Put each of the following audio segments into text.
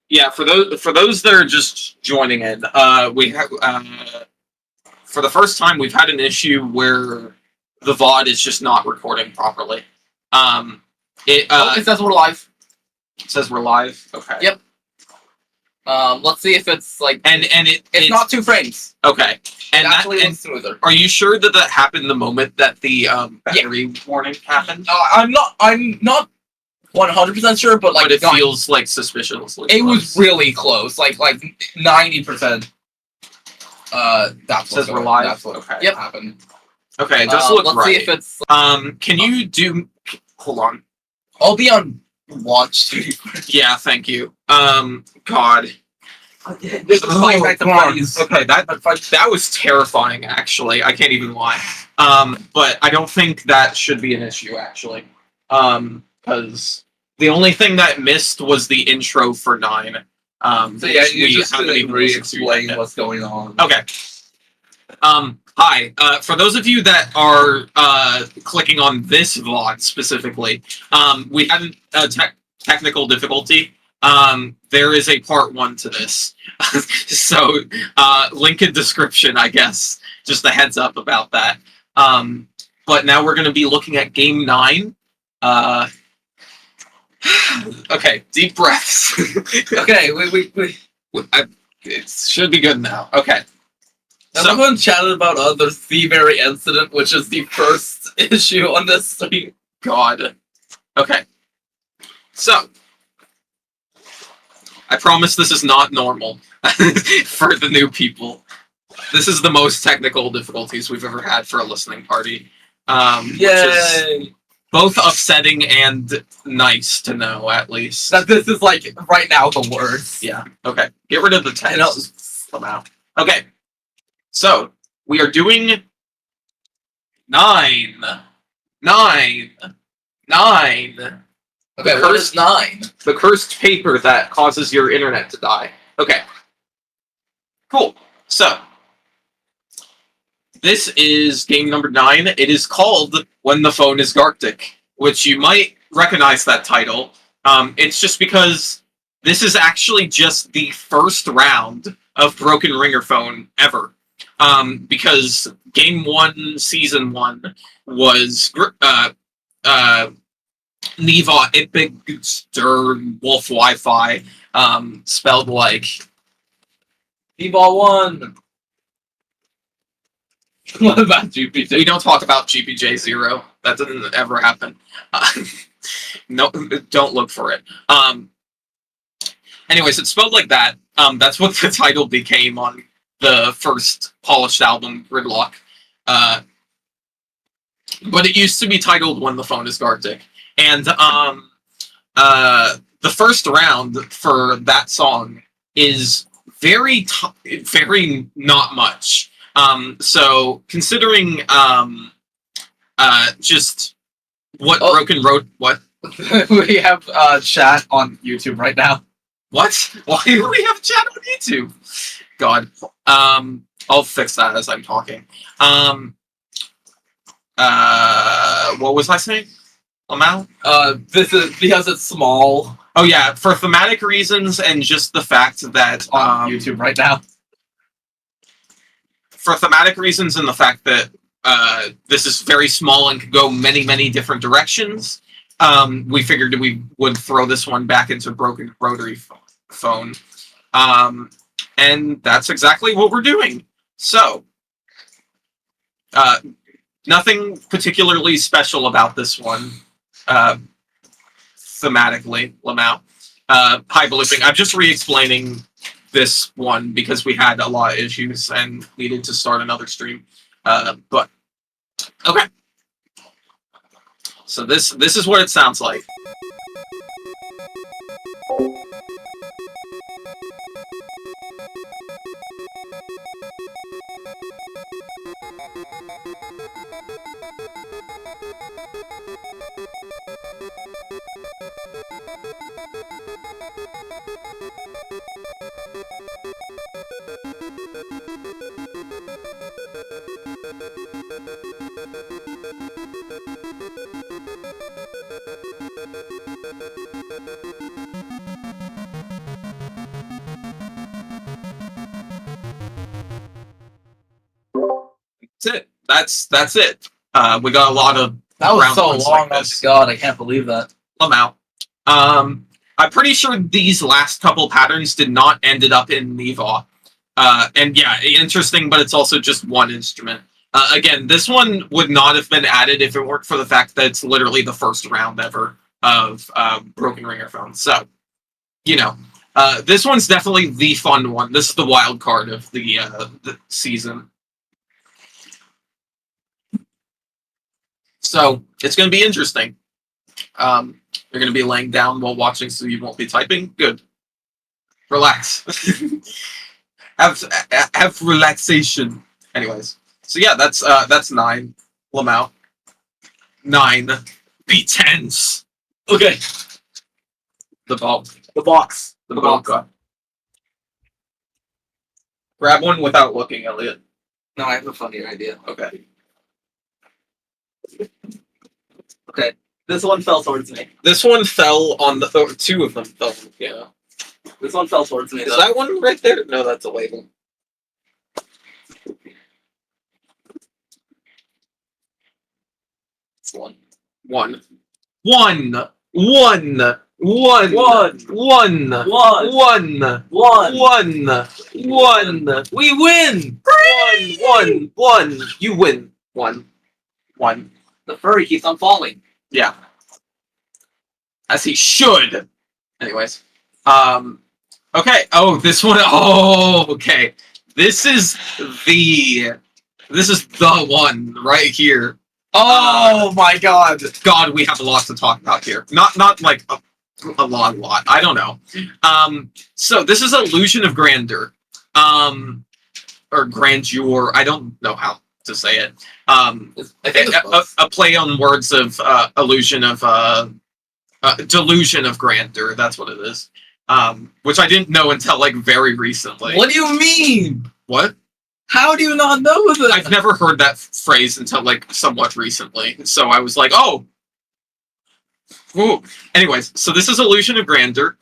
Yeah, for those that are just joining in, we have for the first time we've had an issue where the VOD is just not recording properly. It says we're live. It says we're live. Okay. Yep. Let's see if it's like it's not 2 frames. Okay. And it actually looks smoother. Are you sure that that happened the moment that the battery warning happened? I'm not 100% sure, but it feels like suspiciously it close. Was really close, like 90%. That's says we're live. That's what happened. Okay, it does look let's right. See if it's. Can you do? Hold on. I'll be on watch. Yeah, thank you. God. There's a fight back to parties. Okay, that was terrifying. Actually, I can't even lie. But I don't think that should be an issue actually. Because the only thing that missed was the intro for 9. So yeah, you just re-explain what's going on. Okay. Hi. For those of you that are clicking on this VOD specifically, we had a technical difficulty. There is a part 1 to this. So, link in description, I guess. Just a heads up about that. But now we're going to be looking at Game 9. Okay, deep breaths. Okay, it should be good now. Okay. Everyone chatted about the thievery incident, which is the first issue on this stream. God. Okay. So, I promise this is not normal for the new people. This is the most technical difficulties we've ever had for a listening party. Yay! Which is both upsetting and nice to know, at least. That this is, like, right now, the worst. Yeah. Okay. Get rid of the text. Okay. So, we are doing 9. Okay, what is 9? The cursed paper that causes your internet to die. Okay. Cool. So, this is game number 9. It is called When the Phone is Gartic, which you might recognize that title. It's just because this is actually just the first round of Broken Rotaryphone ever. Because Game 1, Season 1 was Neva Ipig Stern Wolf Wi-Fi, spelled like T-Ball 1. What about GPJ? We don't talk about GPJ 0. That doesn't ever happen. No, don't look for it. Anyways, it's spelled like that. That's what the title became on the first polished album, Gridlock. But it used to be titled When the Phone is Gartic. And the first round for that song is very not much. So considering just what Broken Road, what? We have chat on YouTube right now. What? Why do we have chat on YouTube? God. I'll fix that as I'm talking. What was I saying? Lamau? This is because it's small. Oh yeah, for thematic reasons and just the fact that on YouTube right now. For thematic reasons and the fact that this is very small and could go many different directions, we figured we would throw this one back into Broken Rotaryphone. And that's exactly what we're doing. So, nothing particularly special about this one, thematically, Lamau. Hi, Blooping. I'm just re-explaining this one because we had a lot of issues and needed to start another stream. But, okay. So this is what it sounds like. that's it. We got a lot of That was round so ones long. like Oh this. my god, I can't believe that. I'm out. I'm pretty sure these last couple patterns did not ended up in Neva. And yeah, interesting, but it's also just one instrument. Again, this one would not have been added if it weren't for the fact that it's literally the first round ever of Broken Ringerphone. So, this one's definitely the fun one. This is the wild card of the season. So it's going to be interesting. You're going to be laying down while watching, so you won't be typing. Good. Relax. have relaxation. Anyways, so yeah, that's 9. Lamau. 9. Be tense. Okay. The box. The box. The box. Grab one without looking, Elliot. No, I have a funny idea. Okay. Okay. This one fell towards me. This one fell on the 2 of them fell. Yeah. This one fell towards me. Is that one right there? No, that's a label. It's one. One. One. One. One. One. One. One. One. One. One. We win. One. One. You win. One. The furry keeps on falling. Yeah. As he should. Anyways. Okay. Oh, this one. Oh, okay. This is the one right here. Oh my god. God, we have a lot to talk about here. Not like a lot. I don't know. So this is Illusion of Grandeur. Or Grandeur. I don't know how to say it. I think it's A play on words of illusion of delusion of grandeur. That's what it is. Which I didn't know until like very recently. What do you mean? What? How do you not know this? I've never heard that phrase until like somewhat recently. So I was like, oh. Ooh. Anyways, so this is Illusion of Grandeur.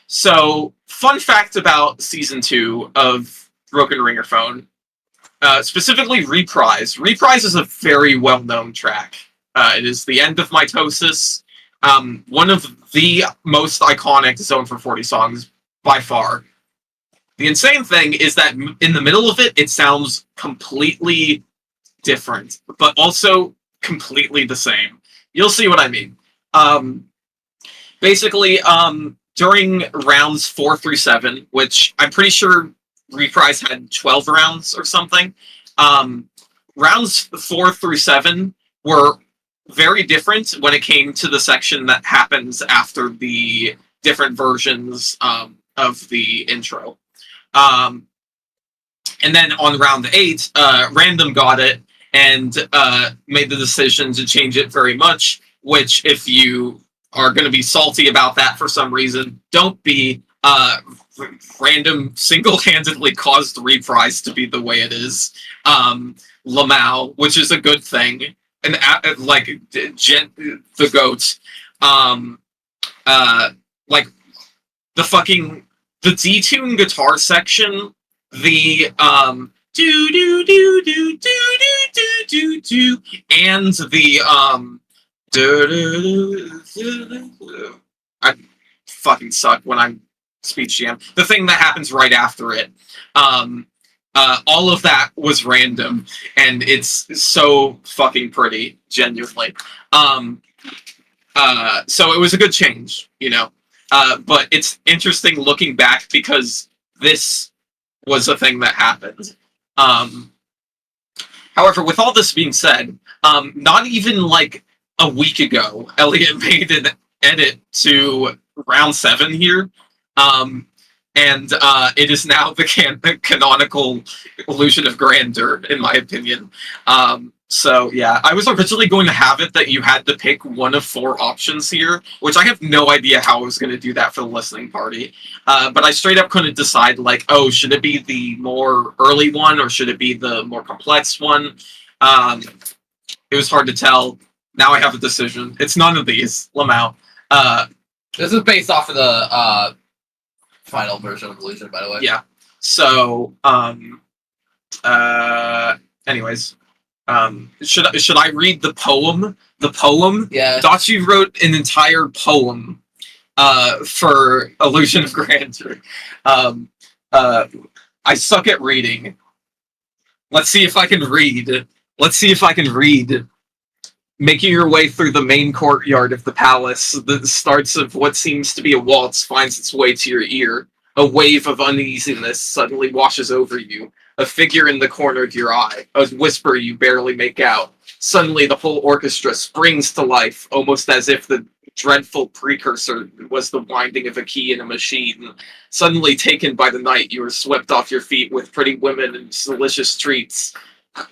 So fun fact about season 2 of Broken Ringerphone. Specifically Reprise. Reprise is a very well-known track. It is the end of Mitosis. One of the most iconic Zone-440 songs by far. The insane thing is that in the middle of it, it sounds completely different, but also completely the same. You'll see what I mean. Basically, during rounds 4 through 7, which I'm pretty sure Reprise had 12 rounds or something, rounds 4 through 7 were very different when it came to the section that happens after the different versions of the intro. And then on round 8, Random got it and made the decision to change it very much, which if you are going to be salty about that for some reason, don't be. Random single-handedly caused Reprise to be the way it is. Lamau, which is a good thing. And like the goat, like the detune guitar section, the do do do do do do do do, and the I fucking suck when I'm speech jam. The thing that happens right after it. All of that was random, and it's so fucking pretty, genuinely. So it was a good change, but it's interesting looking back because this was a thing that happened. However, with all this being said, not even like a week ago, Elliot made an edit to round 7 here. And it is now the canonical Illusion of Grandeur, in my opinion. So yeah, I was originally going to have it that you had to pick one of 4 options here, which I have no idea how I was going to do that for the listening party. But I straight up couldn't decide, like, oh, should it be the more early one or should it be the more complex one? It was hard to tell. Now I have a decision. It's none of these. Lamau. This is based off of the final version of Illusion, by the way. Yeah. So, anyways, Should I read the poem? The poem? Yeah. Dachi wrote an entire poem for Illusion of Grandeur. I suck at reading. Let's see if I can read. Making your way through the main courtyard of the palace, the starts of what seems to be a waltz finds its way to your ear. A wave of uneasiness suddenly washes over you. A figure in the corner of your eye. A whisper you barely make out. Suddenly the whole orchestra springs to life, almost as if the dreadful precursor was the winding of a key in a machine. Suddenly taken by the night, you are swept off your feet with pretty women and delicious treats.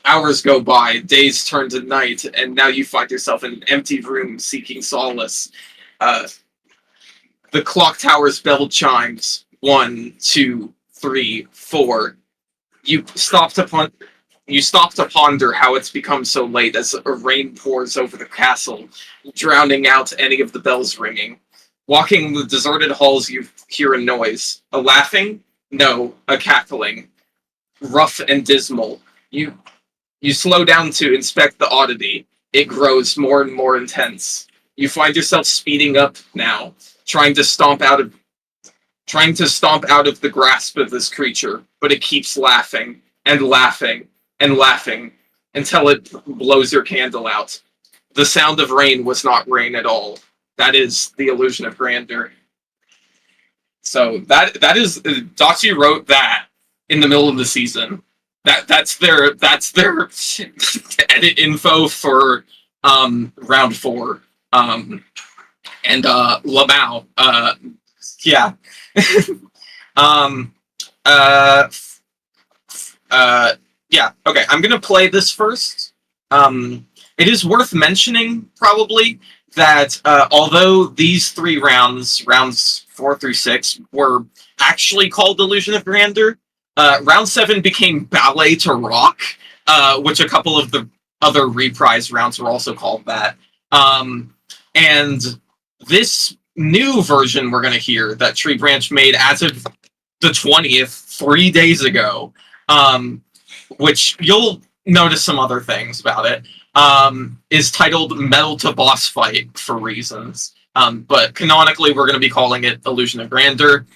Hours go by, days turn to night, and now you find yourself in an empty room seeking solace. The clock tower's bell chimes. 1, 2, 3, 4. You stop to ponder how it's become so late as a rain pours over the castle, drowning out any of the bells ringing. Walking the deserted halls, you hear a noise. A laughing? No, a cackling. Rough and dismal. You slow down to inspect the oddity. It grows more and more intense. You find yourself speeding up now, trying to stomp out of the grasp of this creature, but it keeps laughing and laughing and laughing until it blows your candle out. The sound of rain was not rain at all. That is the illusion of grandeur. So that is Dachi wrote that in the middle of the season. That's their edit info for round 4. And Lamau. Yeah. Yeah, okay, I'm gonna play this first. It is worth mentioning, probably, that although these 3 rounds 4 through 6, were actually called Illusion of Grandeur, round 7 became Ballet to Rock, which a couple of the other reprise rounds were also called that. And this new version we're going to hear that Tree Branch made as of the 20th, 3 days ago, which you'll notice some other things about it, is titled Metal to Boss Fight for reasons. But canonically, we're going to be calling it Illusion of Grandeur.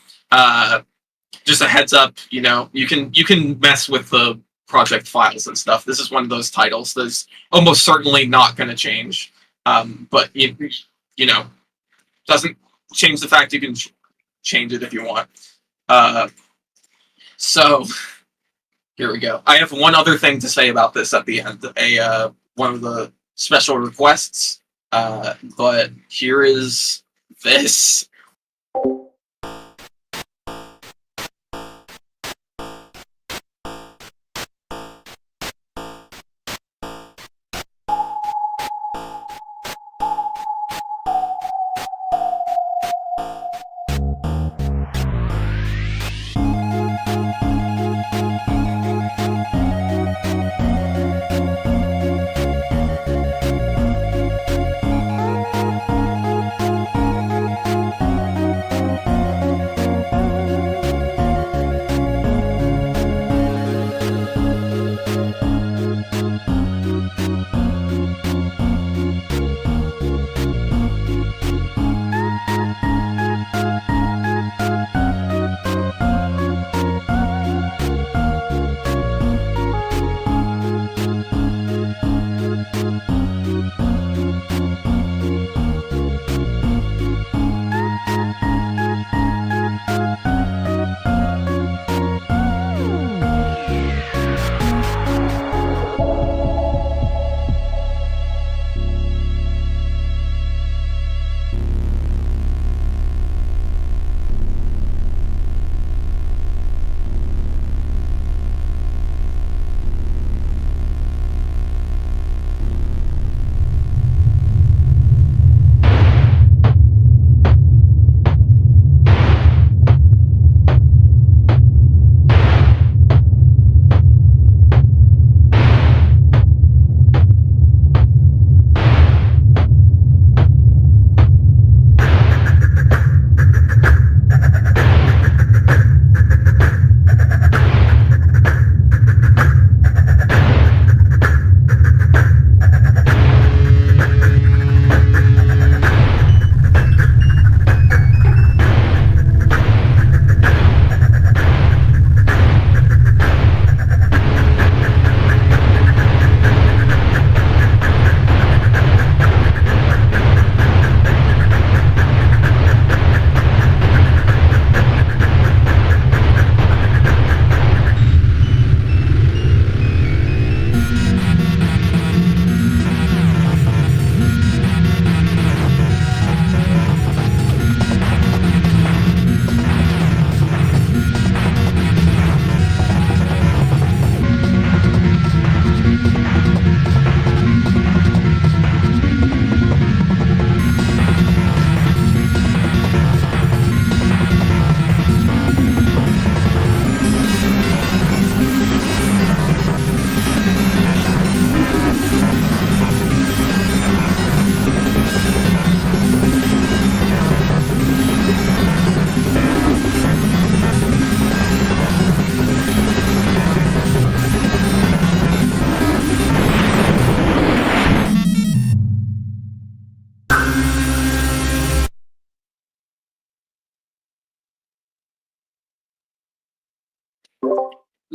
Just a heads up, you can mess with the project files and stuff. This is one of those titles that's almost certainly not going to change. But doesn't change the fact you can change it if you want. So here we go. I have one other thing to say about this at the end. One of the special requests. But here is this.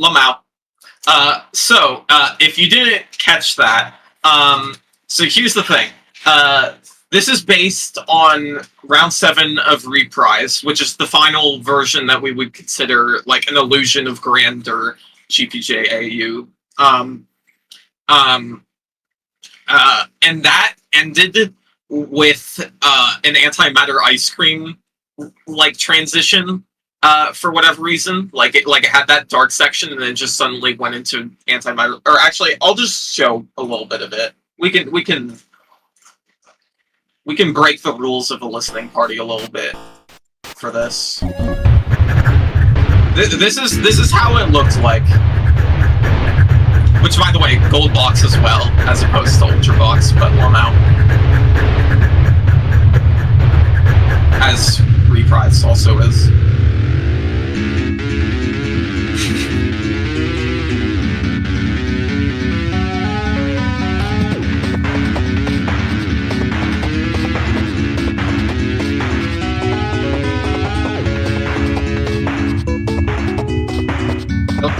Lamau. So if you didn't catch that, so here's the thing. This is based on round 7 of Reprise, which is the final version that we would consider like an illusion of grandeur GPJAU. And that ended with an antimatter ice cream like transition for whatever reason. Like it had that dark section and then just suddenly went into antimatter. Or actually, I'll just show a little bit of it. We can break the rules of a listening party a little bit for this. This is how it looked like. Which, by the way, gold box as well, as opposed to ultra box, but Lamau. As Reprise also is.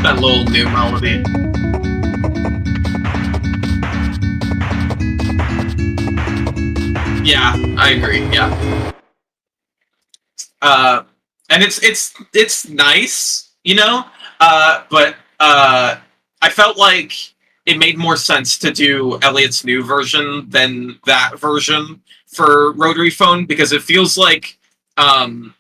That little new melody. Yeah, I agree. Yeah, and it's nice, you know. But I felt like it made more sense to do Elliot's new version than that version for Rotaryphone because it feels like the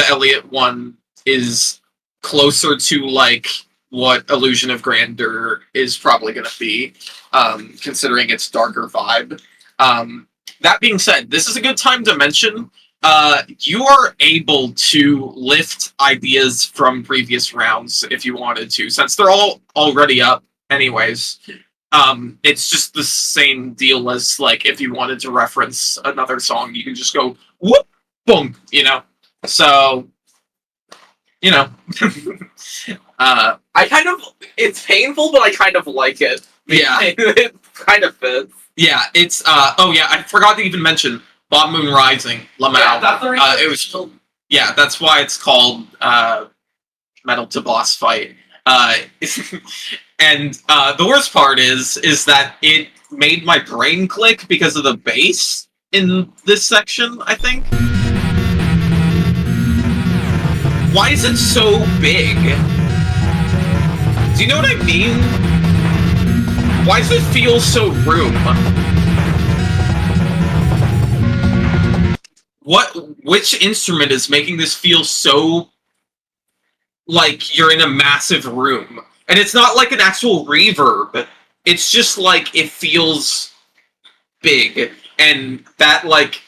Elliot one is closer to like what Illusion of Grandeur is probably going to be, considering its darker vibe. That being said, this is a good time to mention you are able to lift ideas from previous rounds if you wanted to, since they're all already up anyways. It's just the same deal as like if you wanted to reference another song, you can just go whoop, boom, you know. So, you know, I kind of, it's painful, but I kind of like it. Yeah, it kind of fits. Yeah, it's oh yeah, I forgot to even mention Bob Moon Rising, Lamau. Yeah, that's the reason it was yeah, that's why it's called Metal to Boss Fight. And the worst part is that it made my brain click because of the bass in this section, I think. Why is it so big? Do you know what I mean? Why does it feel so room? Which instrument is making this feel so like you're in a massive room? And it's not like an actual reverb. It's just like it feels big. And that like...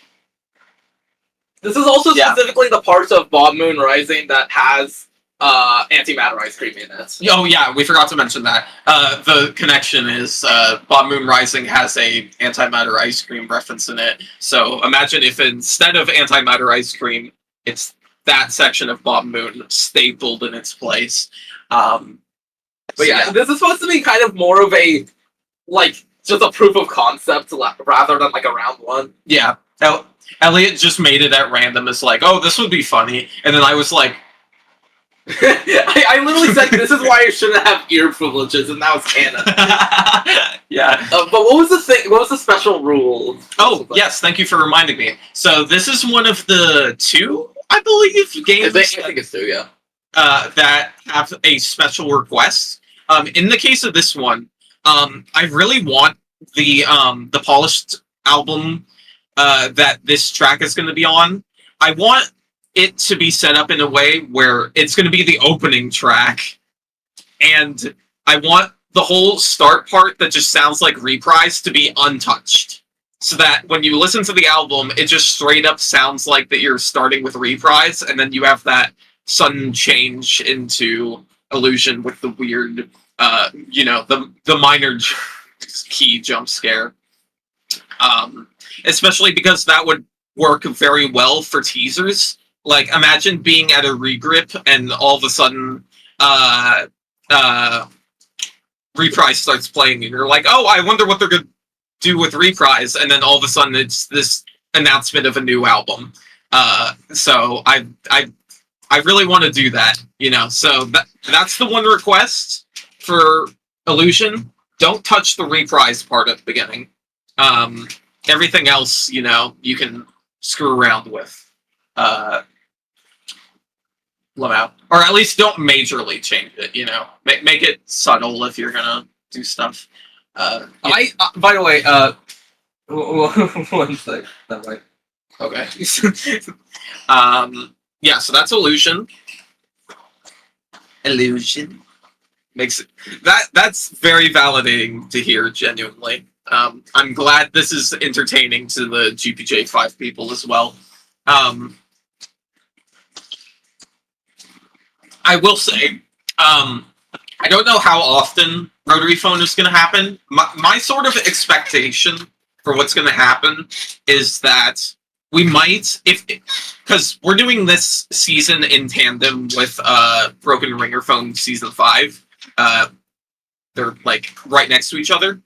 This is also specifically the parts of Bob Moon Rising that has antimatter ice cream in it. Oh yeah, we forgot to mention that. The connection is Bob Moon Rising has a antimatter ice cream reference in it. So imagine if instead of antimatter ice cream, it's that section of Bob Moon stapled in its place. But yeah, this is supposed to be kind of more of a like just a proof of concept rather than like a round one. Yeah, Elliot just made it at random. It's like, oh, this would be funny, and then I was like. I literally said this is why I shouldn't have ear privileges, and that was canon. Yeah. But what was the thing? What was the special rule? Oh yes, thank you for reminding me. So this is one of the 2, I believe, games. I think it's 2, yeah. That have a special request. In the case of this one, I really want the polished album that this track is going to be on. I want it to be set up in a way where it's going to be the opening track, and I want the whole start part that just sounds like Reprise to be untouched, so that when you listen to the album, it just straight up sounds like that you're starting with Reprise, and then you have that sudden change into Illusion with the weird, you know, the minor key jump scare. Especially because that would work very well for teasers. Like, imagine being at a regrip and all of a sudden, Reprise starts playing and you're like, oh, I wonder what they're going to do with Reprise. And then all of a sudden it's this announcement of a new album. So I I really want to do that, So that's the one request for Illusion. Don't touch the reprise part at the beginning. Everything else, you can screw around with. Lamau. Or at least don't majorly change it, Make it subtle if you're gonna do stuff. By the way, one sec. That way. Okay. Yeah, so that's Illusion. Illusion. Makes it that's very validating to hear, genuinely. I'm glad this is entertaining to the GPJ5 people as well. I will say, I don't know how often Rotaryphone is going to happen. My sort of expectation for what's going to happen is that we might, because we're doing this season in tandem with Broken Rotaryphone Season 5. They're like right next to each other.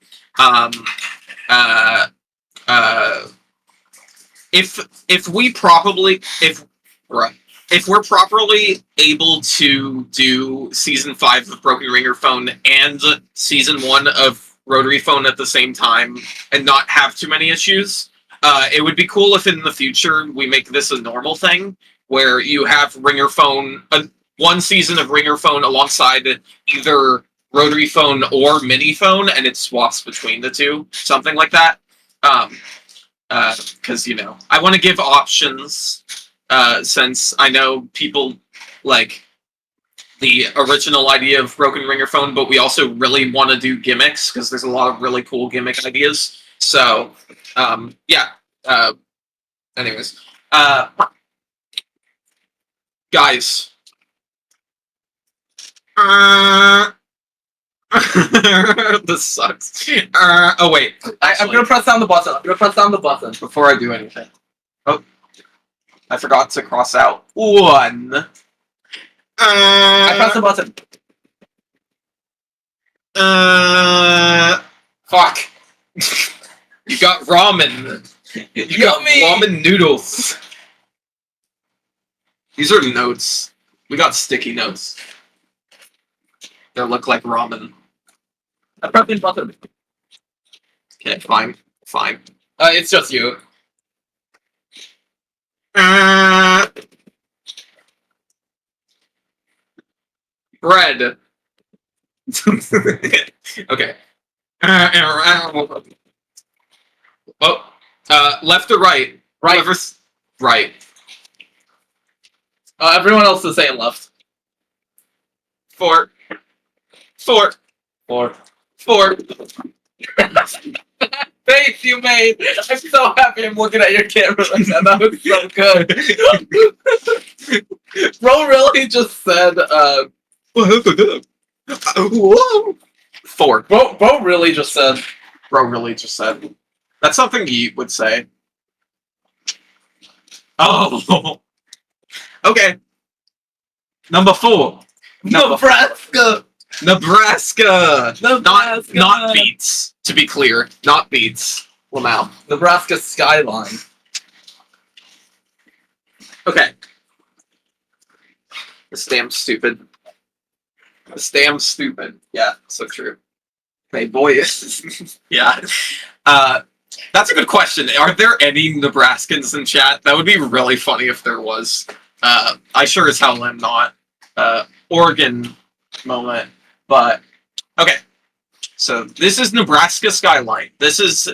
If we're properly able to do Season 5 of Broken Rotaryphone and Season 1 of Rotaryphone at the same time and not have too many issues, it would be cool if in the future we make this a normal thing, where you have Ringerphone, one season of Ringerphone alongside either Rotaryphone or Miniphone, and it swaps between the two, something like that. Because, I want to give options, since I know people like the original idea of Broken Ringerphone, but we also really want to do gimmicks, because there's a lot of really cool gimmick ideas. So, yeah. Anyways. Guys. This sucks. Oh, wait. I'm gonna press down the button. Before I do anything. Oh. I forgot to cross out one. I pressed the button. Fuck. You got ramen. You got me. Ramen noodles. These are notes. We got sticky notes. They look like ramen. I pressed the button. Okay, fine. It's just you. Bread. Okay. Oh, left or right? Right. Right. Everyone else is saying left. Four. Face you made. I'm so happy I'm looking at your camera like that. That was so good. Bro really just said, Four. Bro really just said. That's something you would say. Oh. Okay. Number 4. Nebraska. Not beats, to be clear. Not beats. Lamau. Nebraska skyline. Okay. This damn stupid. Yeah, so true. Hey, boy. Yeah. That's a good question. Are there any Nebraskans in chat? That would be really funny if there was. I sure as hell am not. Oregon moment. But, okay. So, this is Nebraska Skyline. This is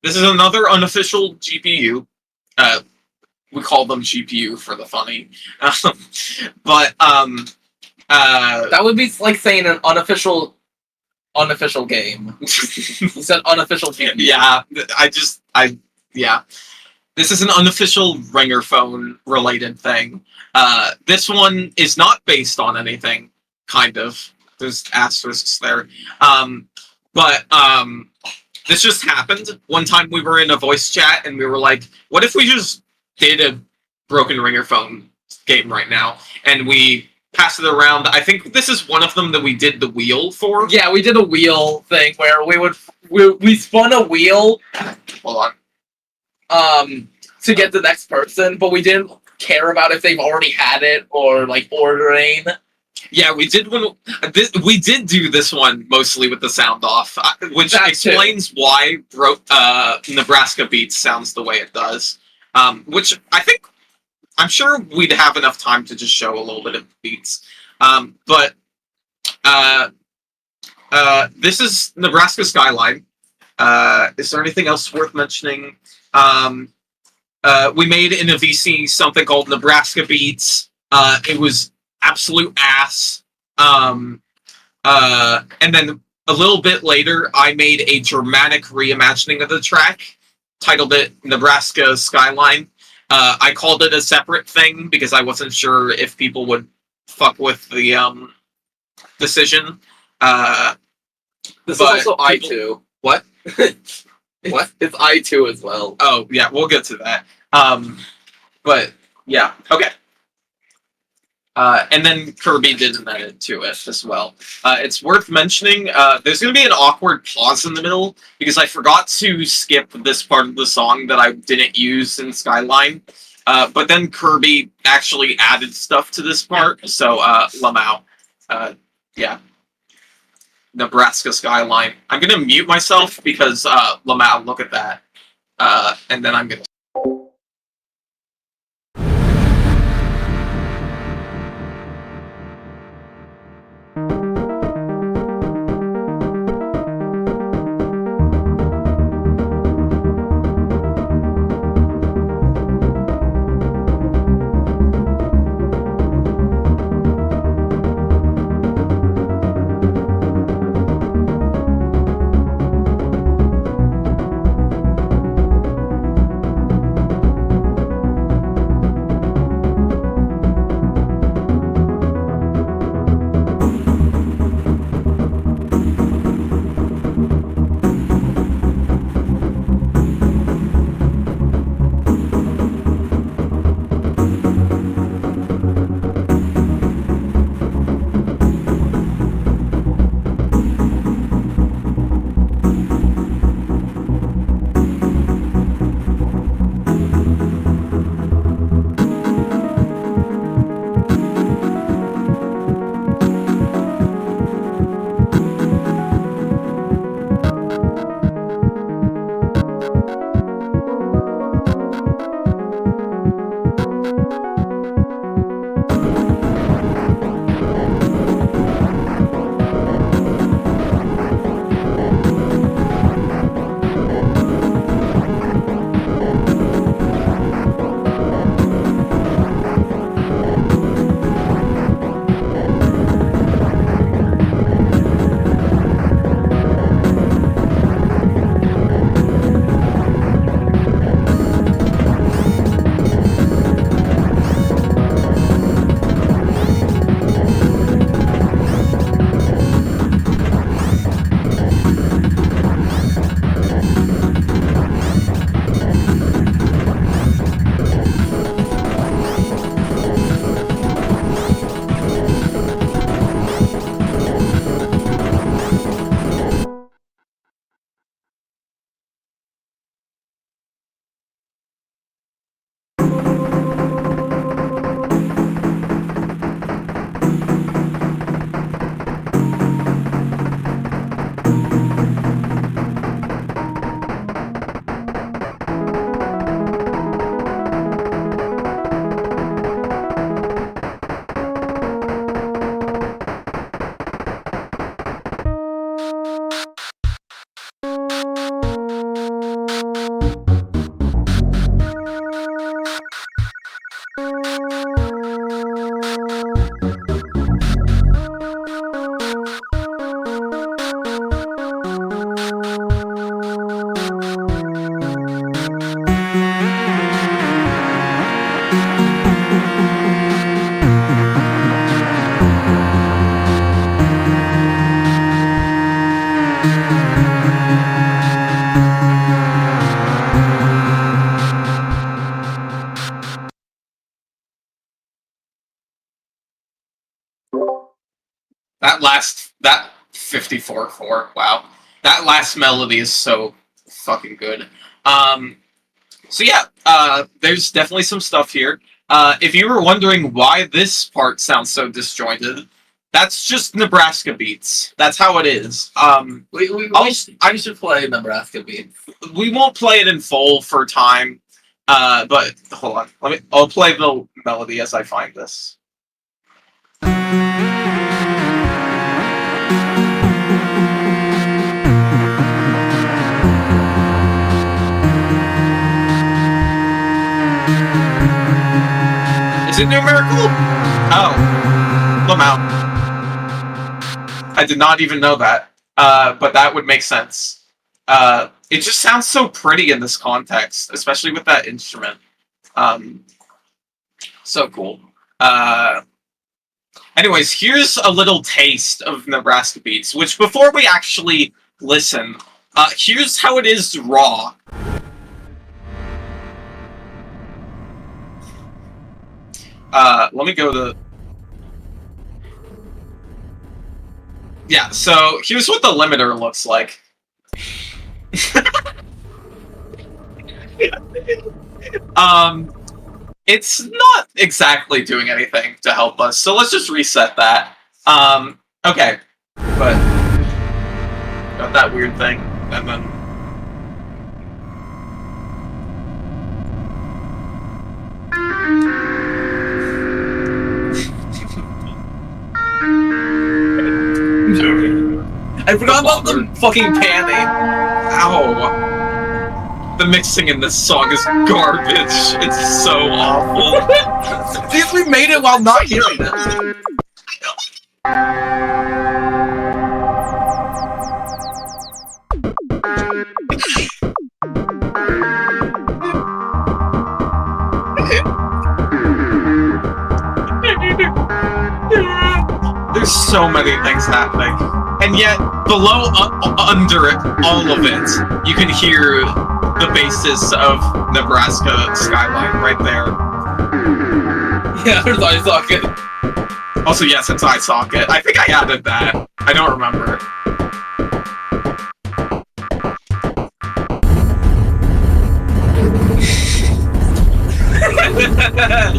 another unofficial GPU. We call them GPU for the funny. But, that would be like saying an unofficial game. You said unofficial game. Yeah, yeah. This is an unofficial Ringerphone related thing. This one is not based on anything, kind of. There's asterisks there. But this just happened. One time we were in a voice chat and we were like, what if we just did a Broken Ringerphone game right now? And we passed it around. I think this is one of them that we did the wheel for. Yeah, we did a wheel thing where we spun a wheel. Hold on. To get the next person, but we didn't care about if they've already had it or like ordering. Yeah, we did we did do this one mostly with the sound off, which That explains why Nebraska Beats sounds the way it does. Which I'm sure we'd have enough time to just show a little bit of beats. But this is Nebraska Skyline. Is there anything else worth mentioning? We made in a VC something called Nebraska Beats. It was absolute ass. And then a little bit later, I made a dramatic reimagining of the track, titled it Nebraska Skyline. I called it a separate thing because I wasn't sure if people would fuck with the decision. This is also I2. What? What? It's I2 as well. Oh, yeah, we'll get to that. But, yeah, okay. And then Kirby did an edit to it as well. It's worth mentioning, there's going to be an awkward pause in the middle, because I forgot to skip this part of the song that I didn't use in Skyline. But then Kirby actually added stuff to this part, so, Lamau. Yeah. Nebraska Skyline. I'm going to mute myself because, Lamau, look at that. And then I'm going to... That 54-4, wow. That last melody is so fucking good. So yeah, there's definitely some stuff here. If you were wondering why this part sounds so disjointed, that's just Nebraska beats. That's how it is. We should play Nebraska beats. We won't play it in full for time. But hold on. I'll play the melody as I find this. Is it numerical? Oh. Lamau. I did not even know that. But that would make sense. It just sounds so pretty in this context, especially with that instrument. So cool. Anyways, here's a little taste of Nebraska beats, which before we actually listen, here's how it is raw. Let me go to... Yeah, so here's what the limiter looks like. It's not exactly doing anything to help us, so let's just reset that. Okay, but got that weird thing, and then I forgot about the fucking panning. Ow. The mixing in this song is garbage. It's so awful. Since we made it while not hearing it. There's so many things happening. And yet, below, under it, all of it, you can hear the basis of Nebraska skyline right there. Yeah, there's eye socket. Also, yes, it's eye socket. I think I added that. I don't remember.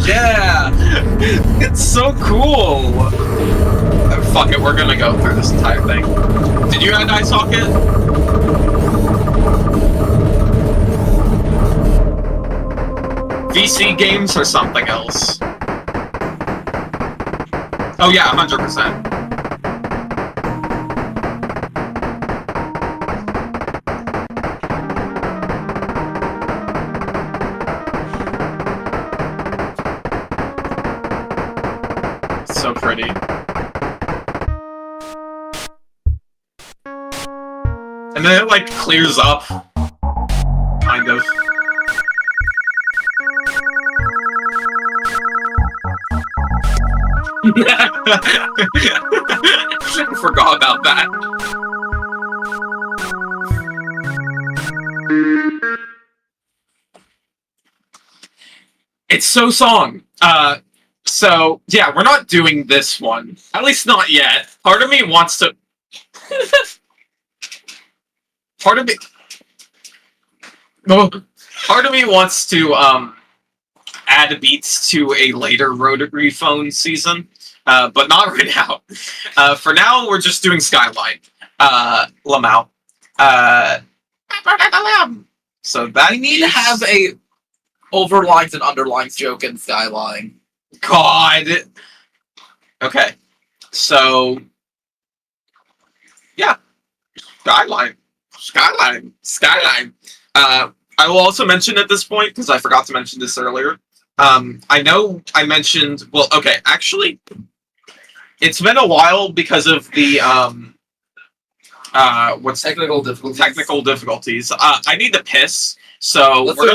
Yeah! It's so cool! Fuck it, we're gonna go through this entire thing. Did you add eye socket? VC games or something else? Oh yeah, 100%. So pretty. And then it like clears up. Kind of. Forgot about that. It's so song. So yeah, we're not doing this one. At least not yet. Part of me wants to Part of me wants to add beats to a later Rotaryphone season, but not right now. For now, we're just doing Skyline. Lamau. So that We need to have a overlines and underlines joke in Skyline. God. Okay. So yeah. Skyline. I will also mention at this point, because I forgot to mention this earlier. I know I mentioned, well, okay, actually, it's been a while because of the, what's Technical difficulties. Technical difficulties. I need to piss, so we're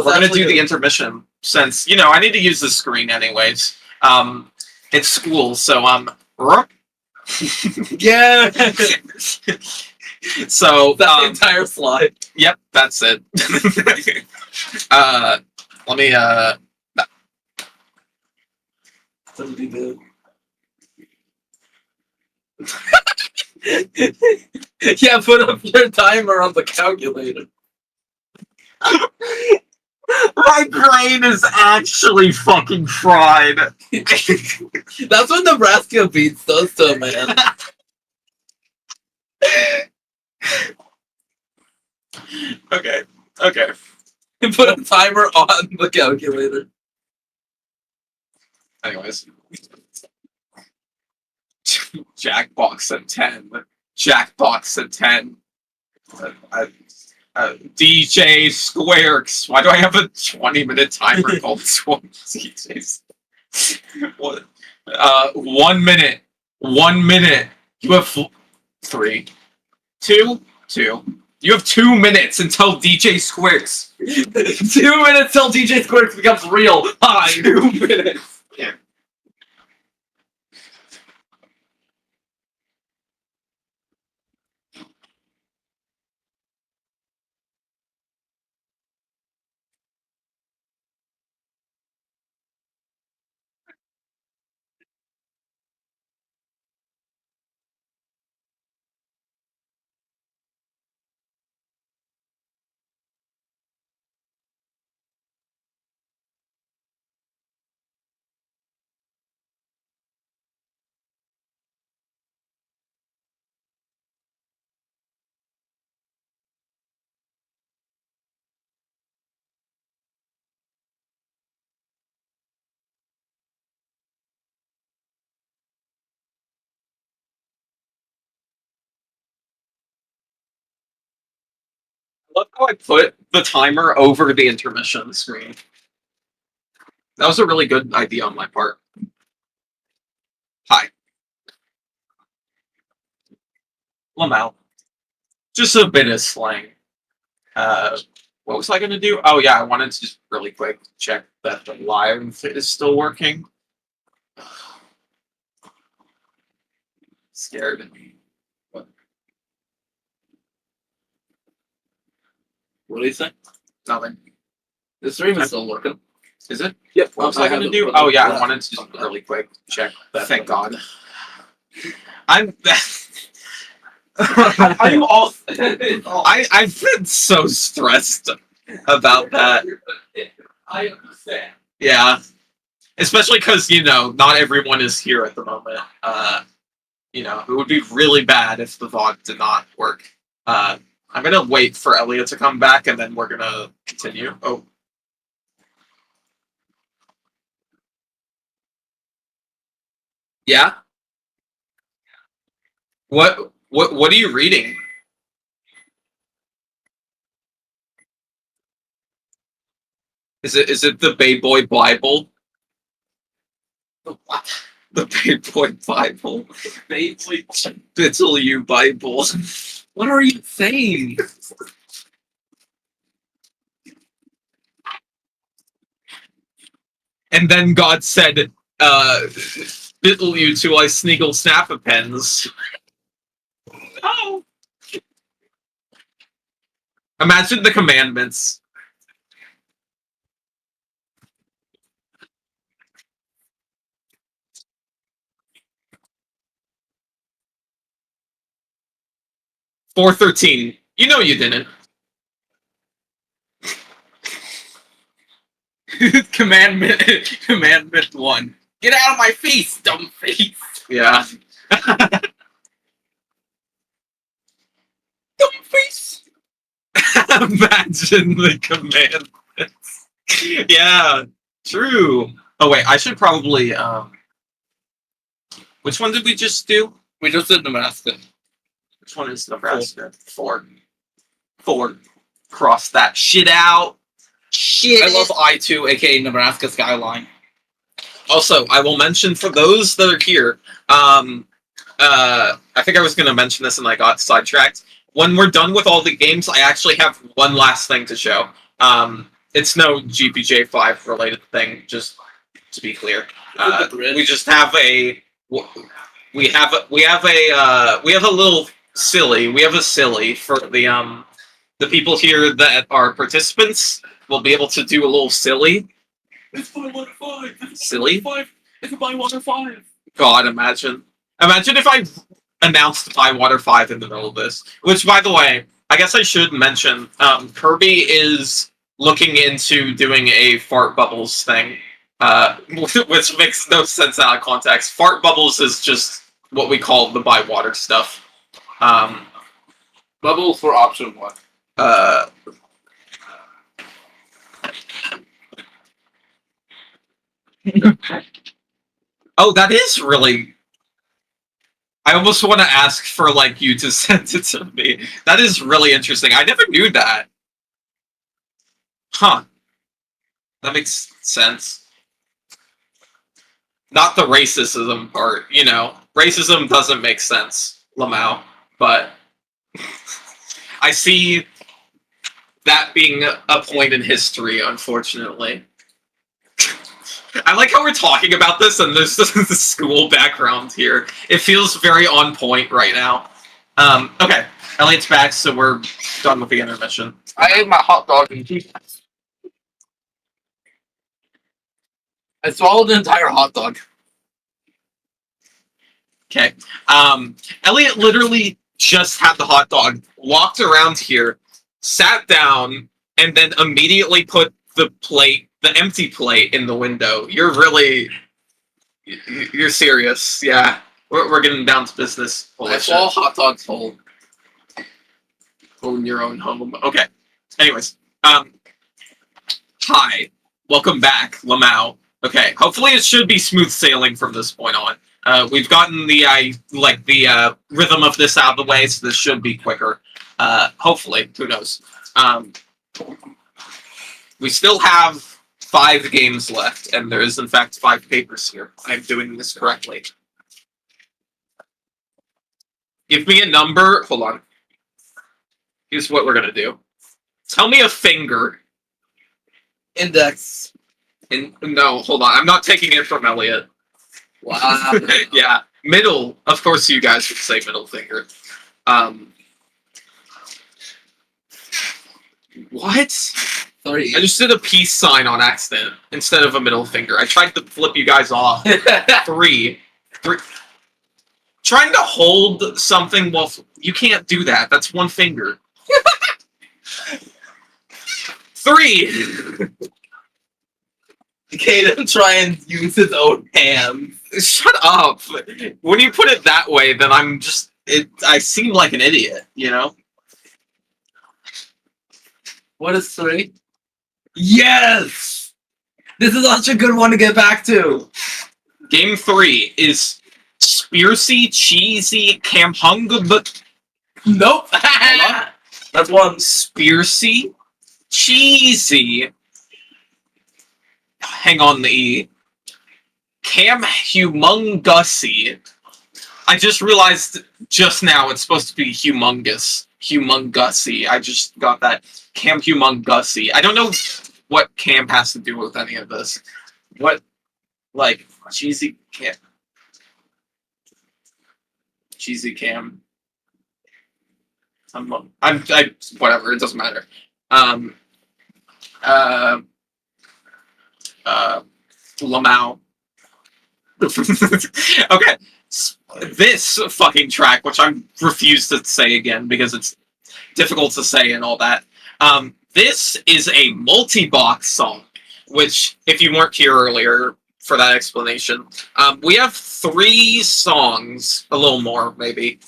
gonna do the intermission, since, you know, I need to use the screen anyways. It's school, so, yeah! So that's the entire slide. Yep, that's it. Let me Yeah, put up your timer on the calculator. My brain is actually fucking fried. That's what Nebraska beats does to a man. Okay. Put a timer on the calculator. Anyways. Jackbox at 10. Jackbox at 10. DJ Squares. Why do I have a 20-minute timer called DJs? What? 1 minute. 1 minute. You have 3, 2. You have 2 minutes until DJ Squares. 2 minutes till DJ Squares becomes real. Hi. 2 minutes. Yeah. I love how I put the timer over the intermission screen. That was a really good idea on my part. Hi. Lamau. Just a bit of slang. What was I going to do? Oh, yeah, I wanted to just really quick check that the live is still working. Scared. What do you say? Nothing. The stream is still working. Is it? Yep. What was I going to do? Oh, yeah, I wanted to just really quick check that. Thank God. I'm all. I've been so stressed about that. I understand. Yeah. Especially because, not everyone is here at the moment. It would be really bad if the VOD did not work. I'm gonna wait for Elliot to come back and then we're gonna continue. Oh. Yeah? What are you reading? Is it the Bay Boy Bible? What? The Bay Boy Bible. Bay Boy Bittle you Bible. What are you saying? And then God said, "Bittle you till I sneagle snap a pens." Oh. Imagine the commandments. $4.13. You know you didn't. Commandment 1. Get out of my face, dumb face. Yeah. Dumb face. Imagine the commandments. Yeah, true. Oh wait, I should probably which one did we just do? We just did Nebraska. Which one is Nebraska? 4. Cross that shit out. Shit. I love I2, aka Nebraska Skyline. Also, I will mention for those that are here, I think I was going to mention this and I got sidetracked. When we're done with all the games, I actually have one last thing to show. It's no GPJ5 related thing, just to be clear. We just have a silly for the people here that are participants. We'll be able to do a little silly. It's by 105. Silly? It's by 105. God, imagine if I announced Bywater 5 in the middle of this. Which, by the way, I guess I should mention, Kirby is looking into doing a fart bubbles thing, which makes no sense out of context. Fart bubbles is just what we call the buy water stuff. Bubbles for option 1. Oh, that is really. I almost want to ask for like you to send it to me. That is really interesting. I never knew that. Huh. That makes sense. Not the racism part, you know. Racism doesn't make sense, Lamau. But I see that being a point in history, unfortunately. I like how we're talking about this and there's the school background here. It feels very on point right now. Okay, Elliot's back, so we're done with the intermission. I ate my hot dog and cheese. I swallowed an entire hot dog. Okay. Elliot literally just had the hot dog, walked around here, sat down, and then immediately put the empty plate in the window. You're serious. Yeah. We're getting down to business. I swallow hot dogs whole. Own your own home. Okay. Anyways. Hi. Welcome back, Lamau. Okay. Hopefully it should be smooth sailing from this point on. We've gotten the rhythm of this out of the way, so this should be quicker. Hopefully. Who knows? We still have 5 games left, and there is in fact 5 papers here. I'm doing this correctly. Give me a number. Hold on. Here's what we're gonna do. Tell me a finger. Index. No, hold on. I'm not taking it from Elliot. Wow. Yeah. Middle. Of course you guys would say middle finger. What? 3. I just did a peace sign on accident instead of a middle finger. I tried to flip you guys off. 3. Trying to hold something while you can't do that. That's one finger. 3. Caden try and use his own hands. Shut up. When you put it that way, then I seem like an idiot, you know? What is 3? Yes! This is such a good one to get back to. Game 3 is Spearsy Cheesy Kamhunga, but nope. That's one. Spearsy Cheesy. Hang on the E. Cam Humongusy. I just realized just now it's supposed to be humongous. Humongusy. I just got that. Cam Humongusy. I don't know what Cam has to do with any of this. What, like, cheesy Cam. Cheesy Cam. Whatever, it doesn't matter. Lamau. Okay. This fucking track, which I refuse to say again because it's difficult to say and all that. This is a multi-box song, which, if you weren't here earlier for that explanation, we have 3 songs, a little more maybe.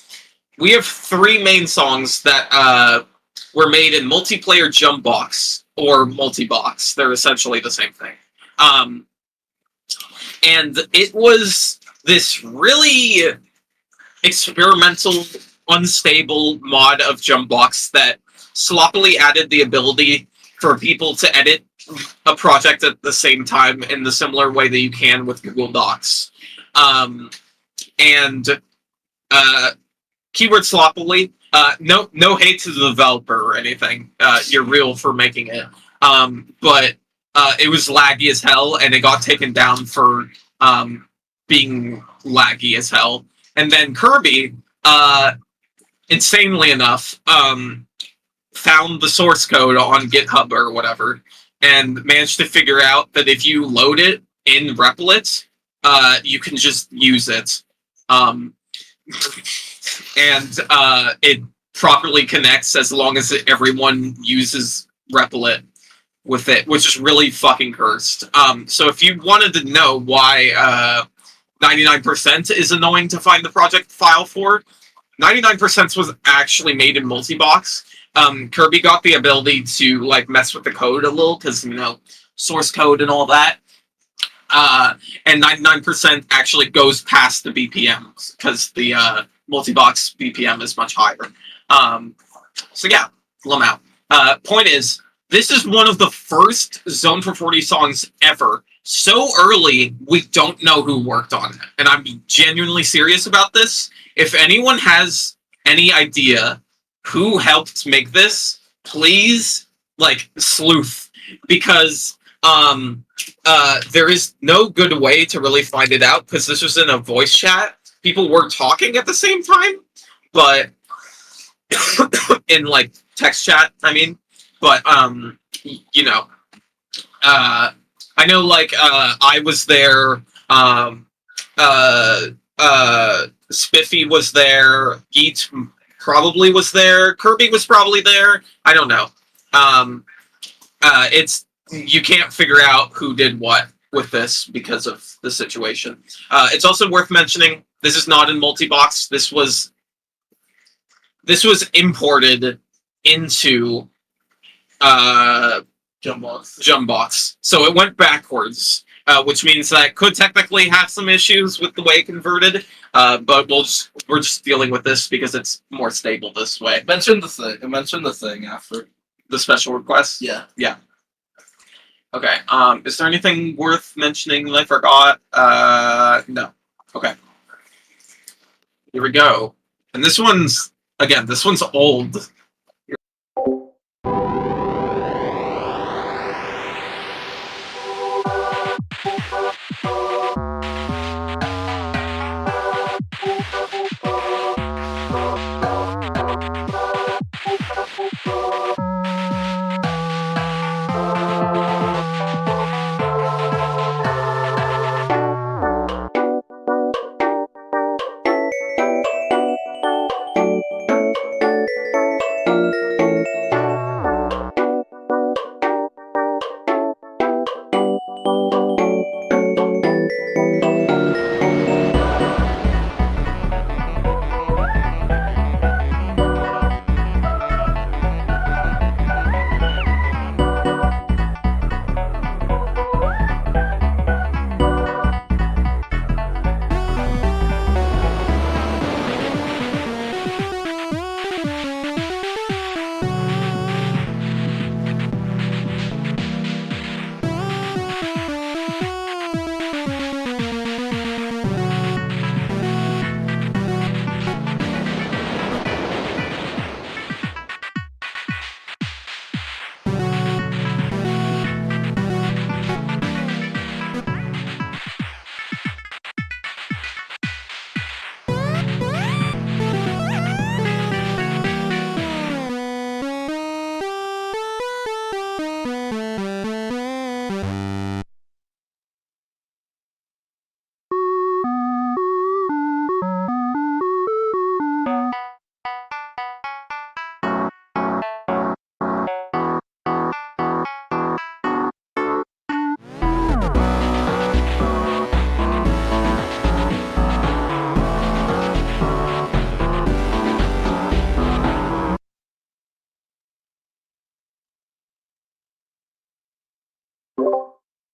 We have 3 main songs that were made in multiplayer jump box or multi-box. They're essentially the same thing. And it was this really experimental, unstable mod of Jumpbox that sloppily added the ability for people to edit a project at the same time in the similar way that you can with Google Docs. Keyword sloppily. No hate to the developer or anything. You're real for making it. But it was laggy as hell, and it got taken down for being laggy as hell. And then Kirby, insanely enough, found the source code on GitHub or whatever, and managed to figure out that if you load it in Replit, you can just use it. And it properly connects as long as everyone uses Replit. with it, which is really fucking cursed. So if you wanted to know why 99% is annoying to find the project file for, 99% was actually made in multi-box. Kirby got the ability to like mess with the code a little because source code and all that. And 99% actually goes past the BPMs because the multi-box BPM is much higher. So yeah, Lamau. Point is, this is one of the first Zone-440 songs ever. So early, we don't know who worked on it. And I'm genuinely serious about this. If anyone has any idea who helped make this, please, sleuth. Because there is no good way to really find it out, because this was in a voice chat. People were talking at the same time, but in, text chat, I mean. But, I know, I was there, Spiffy was there, Geet probably was there, Kirby was probably there, I don't know. You can't figure out who did what with this because of the situation. It's also worth mentioning, this is not in multi-box, this was imported into Jumbox. So it went backwards, which means that could technically have some issues with the way it converted, but we're just dealing with this because it's more stable this way. Mention the thing after. The special request? Yeah. Yeah. Okay, is there anything worth mentioning that I forgot? No. Okay. Here we go. And this one's old.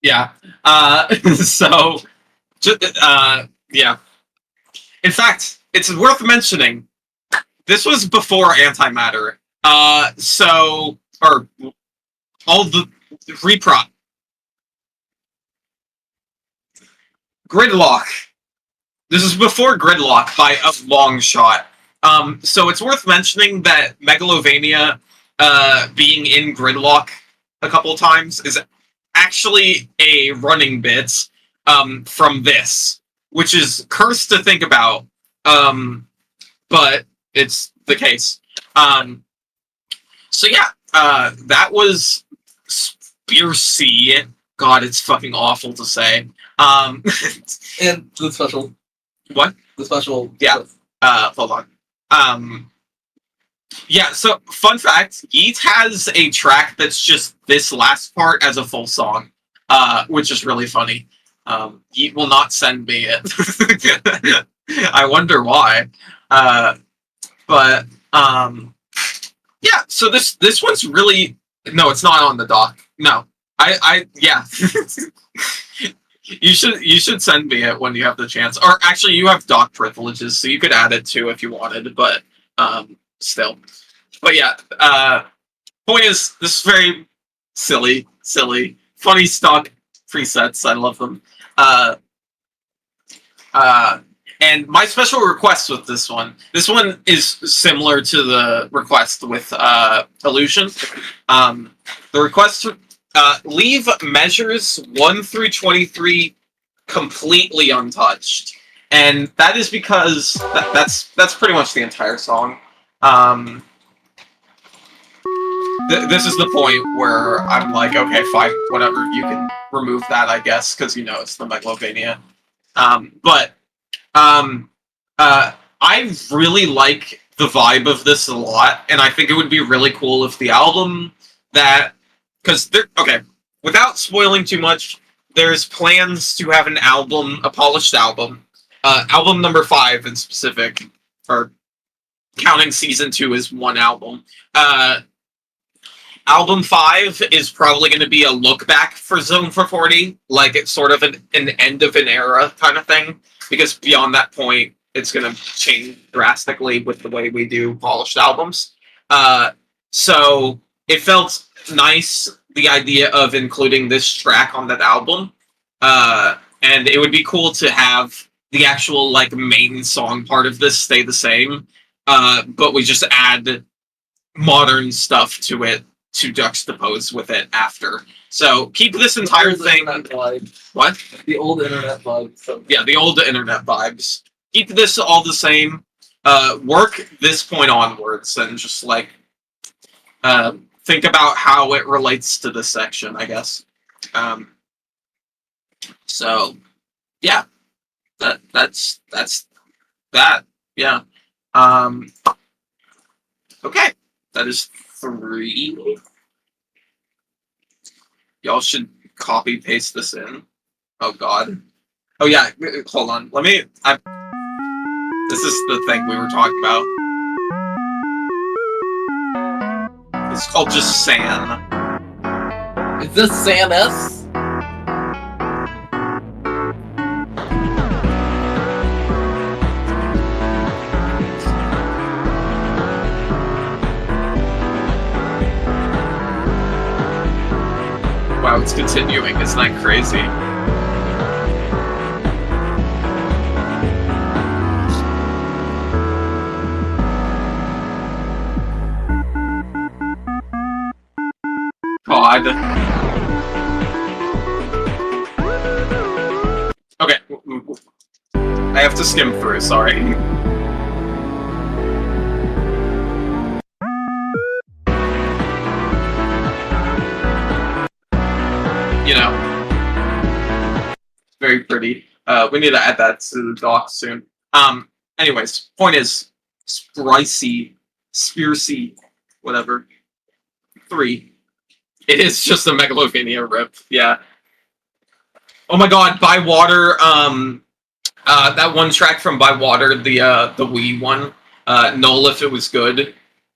Yeah. So, yeah. In fact, it's worth mentioning, this was before antimatter. Or all the reprop. Gridlock. This is before Gridlock by a long shot. So it's worth mentioning that Megalovania being in Gridlock a couple of times is actually a running bit from this, which is cursed to think about, but it's the case. So yeah, that was Spearsy. God, it's fucking awful to say. And the special. What? The special. Yeah. Hold on. Yeah, so fun fact, Yeet has a track that's just this last part as a full song, which is really funny. Yeet will not send me it. I wonder why. But yeah, so this one's really no, it's not on the doc. No. I yeah. You should send me it when you have the chance. Or actually you have doc privileges, so you could add it too if you wanted, but still. But yeah, point is, this is very silly, funny stock presets. I love them. Uh, and my special request with this one is similar to the request with Illusion. The request leave measures 1 through 23 completely untouched, and that is because that's pretty much the entire song. This is the point where I'm like, okay, fine, whatever, you can remove that, I guess, because it's the Megalovania. But I really like the vibe of this a lot, and I think it would be really cool if the album without spoiling too much, there's plans to have an album, a polished album, album number 5 in specific, or counting season 2 as one album. Album 5 is probably going to be a look back for Zone-440, like it's sort of an end of an era kind of thing, because beyond that point, it's going to change drastically with the way we do polished albums. So it felt nice, the idea of including this track on that album, and it would be cool to have the actual like main song part of this stay the same, but we just add modern stuff to it to juxtapose with it after. So keep this entire thing. What? The old internet vibes. So. Yeah, the old internet vibes. Keep this all the same. Work this point onwards and just like think about how it relates to this section, I guess. So yeah, that's that. Yeah. Okay, that is 3. Y'all should copy paste this in. Oh god. Oh yeah, hold on. This is the thing we were talking about. It's called just San. Is this Sam S? Wow, it's continuing. Isn't that crazy? God. Okay. I have to skim through, sorry. Very pretty. We need to add that to the doc soon. Anyways, point is, Spircy, whatever. 3. It is just a Megalovania rip, yeah. Oh my god, By Water, that one track from By Water, the Wii one, Null if it was good.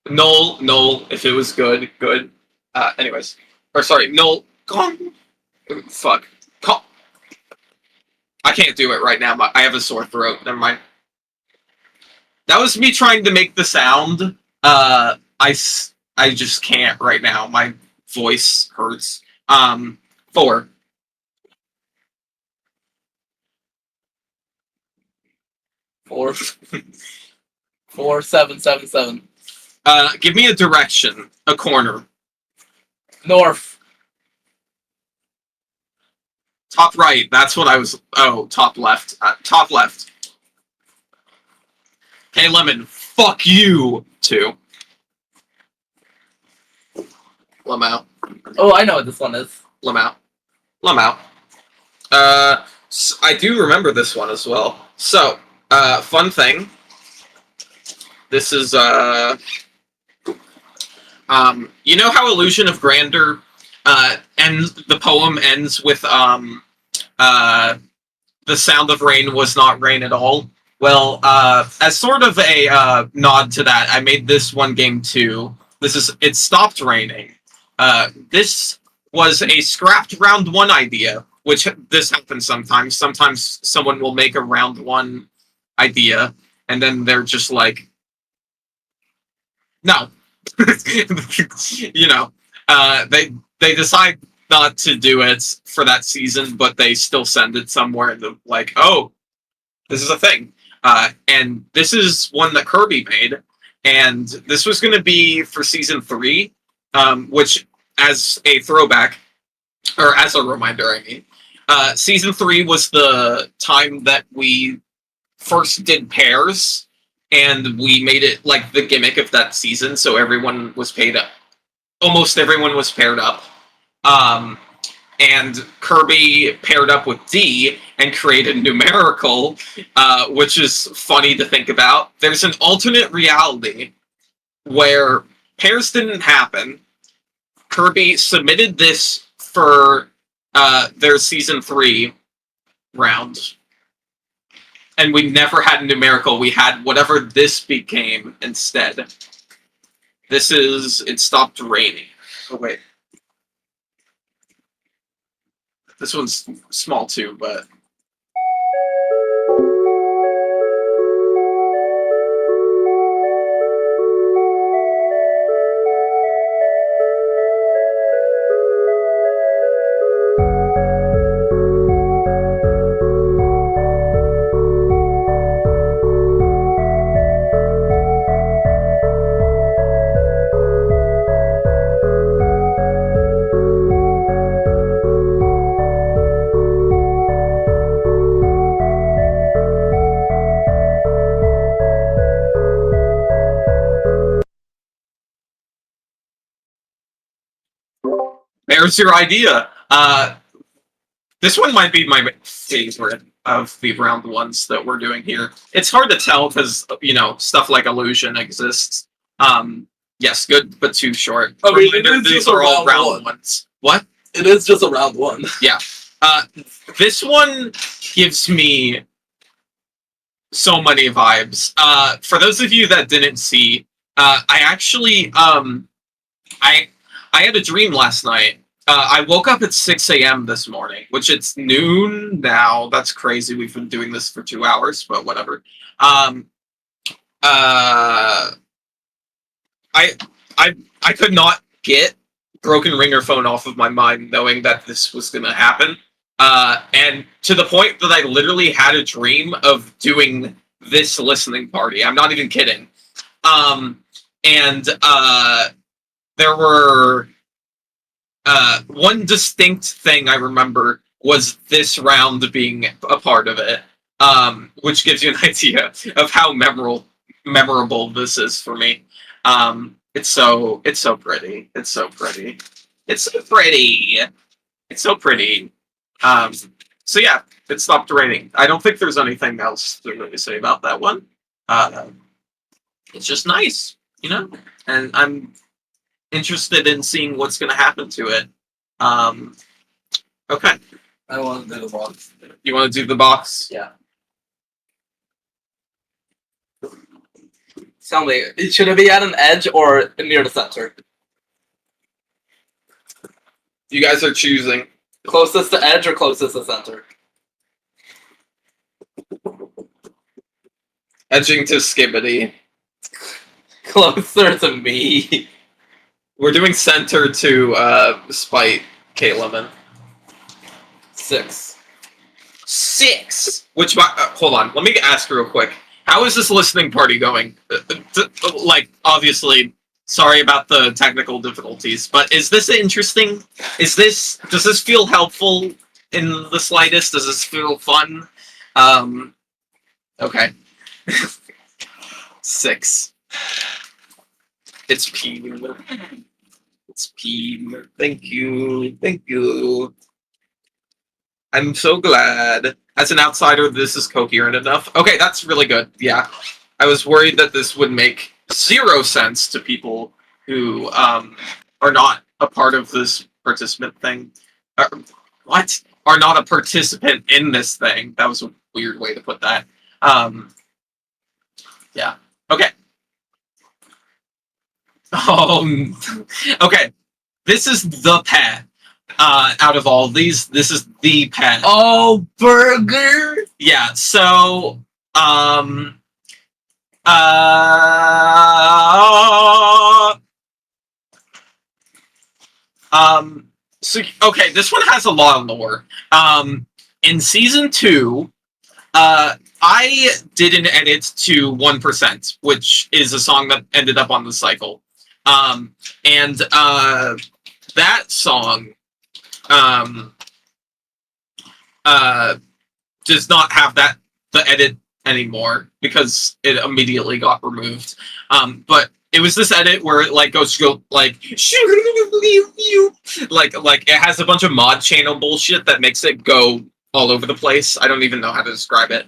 Null if it was good. Anyways. Or sorry, Null, fuck. I can't do it right now, I have a sore throat, never mind. That was me trying to make the sound, I just can't right now, my voice hurts. 4. 4. 4, 7, 7, 7. Give me a direction, a corner. North. Top right, that's what I was... Oh, top left. Top left. Hey, Lemon, fuck you, 2. Lamau. Oh, I know what this one is. Lamau. So I do remember this one as well. So, fun thing. This is, You know how Illusion of Grandeur the poem ends with the sound of rain was not rain at all. Well, as sort of a nod to that, I made this one game too. It stopped raining. This was a scrapped round one idea, which this happens sometimes. Sometimes someone will make a round one idea, and then they're just like, no. You know, they decide not to do it for that season, but they still send it somewhere and they're like, oh, this is a thing. And this is one that Kirby made, and this was going to be for season 3, which, as a throwback, or as a reminder, I mean, season 3 was the time that we first did pairs, and we made it like the gimmick of that season, so everyone was paid up. Almost everyone was paired up. And Kirby paired up with D and created numerical, which is funny to think about. There's an alternate reality where pairs didn't happen. Kirby submitted this for their season 3 round. And we never had numerical. We had whatever this became instead. It stopped raining. Oh, wait. This one's small too, but... There's your idea. This one might be my favorite of the round ones that we're doing here. It's hard to tell because, you know, stuff like Illusion exists. Yes, good, but too short. I mean, these are all round ones. What? It is just a round one. Yeah. This one gives me so many vibes. For those of you that didn't see, I actually, I had a dream last night. I woke up at 6 a.m. this morning, which it's noon now. That's crazy. We've been doing this for 2 hours, but whatever. I could not get Broken Ringerphone off of my mind, knowing that this was going to happen. And to the point that I literally had a dream of doing this listening party. I'm not even kidding. There were one distinct thing I remember was this round being a part of it, which gives you an idea of how memorable this is for me. It's so pretty. It's so pretty. It's so pretty. It's so pretty. So yeah, it stopped raining. I don't think there's anything else to really say about that one. It's just nice, you know? And I'm interested in seeing what's going to happen to it. Okay. I want to do the box. You want to do the box? Yeah. Tell me, should it be at an edge or near the center? You guys are choosing. Closest to edge or closest to center? Edging to Skibbity. Closer to me. We're doing center to Spite K-Lemon. 6. 6? Which, hold on, let me ask real quick. How is this listening party going? Like, obviously, sorry about the technical difficulties, but is this interesting? Does this feel helpful in the slightest? Does this feel fun? Okay. 6. It's P. It's P. Thank you. Thank you. I'm so glad. As an outsider, this is coherent enough. Okay, that's really good. Yeah. I was worried that this would make 0 sense to people who are not a part of this participant thing. What? Are not a participant in this thing. That was a weird way to put that. Yeah. Okay. Oh, okay. This is the pet. Out of all these, this is the pet. Oh, burger! Yeah. So, so okay, this one has a lot of lore. In season 2, I did an edit to 1%, which is a song that ended up on the cycle. And that song does not have the edit anymore because it immediately got removed. But it was this edit where it like goes to go like it has a bunch of mod channel bullshit that makes it go all over the place. I don't even know how to describe it.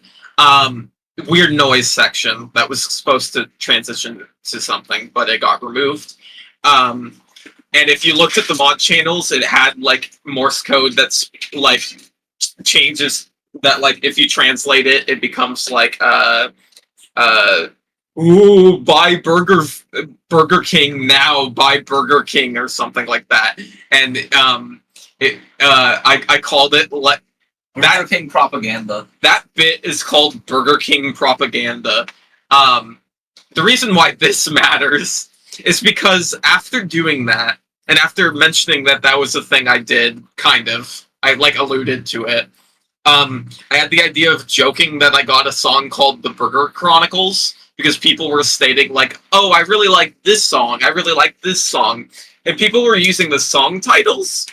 Weird noise section that was supposed to transition to something, but it got removed. And if you looked at the mod channels, it had like Morse code that's like changes that like if you translate it, it becomes like ooh, buy Burger King now, buy Burger King or something like that. And I called it like Burger King propaganda. That bit is called Burger King propaganda. The reason why this matters is because after doing that, and after mentioning that that was a thing I did, kind of, I like alluded to it. I had the idea of joking that I got a song called The Burger Chronicles because people were stating like, "Oh, I really like this song. I really like this song," and people were using the song titles,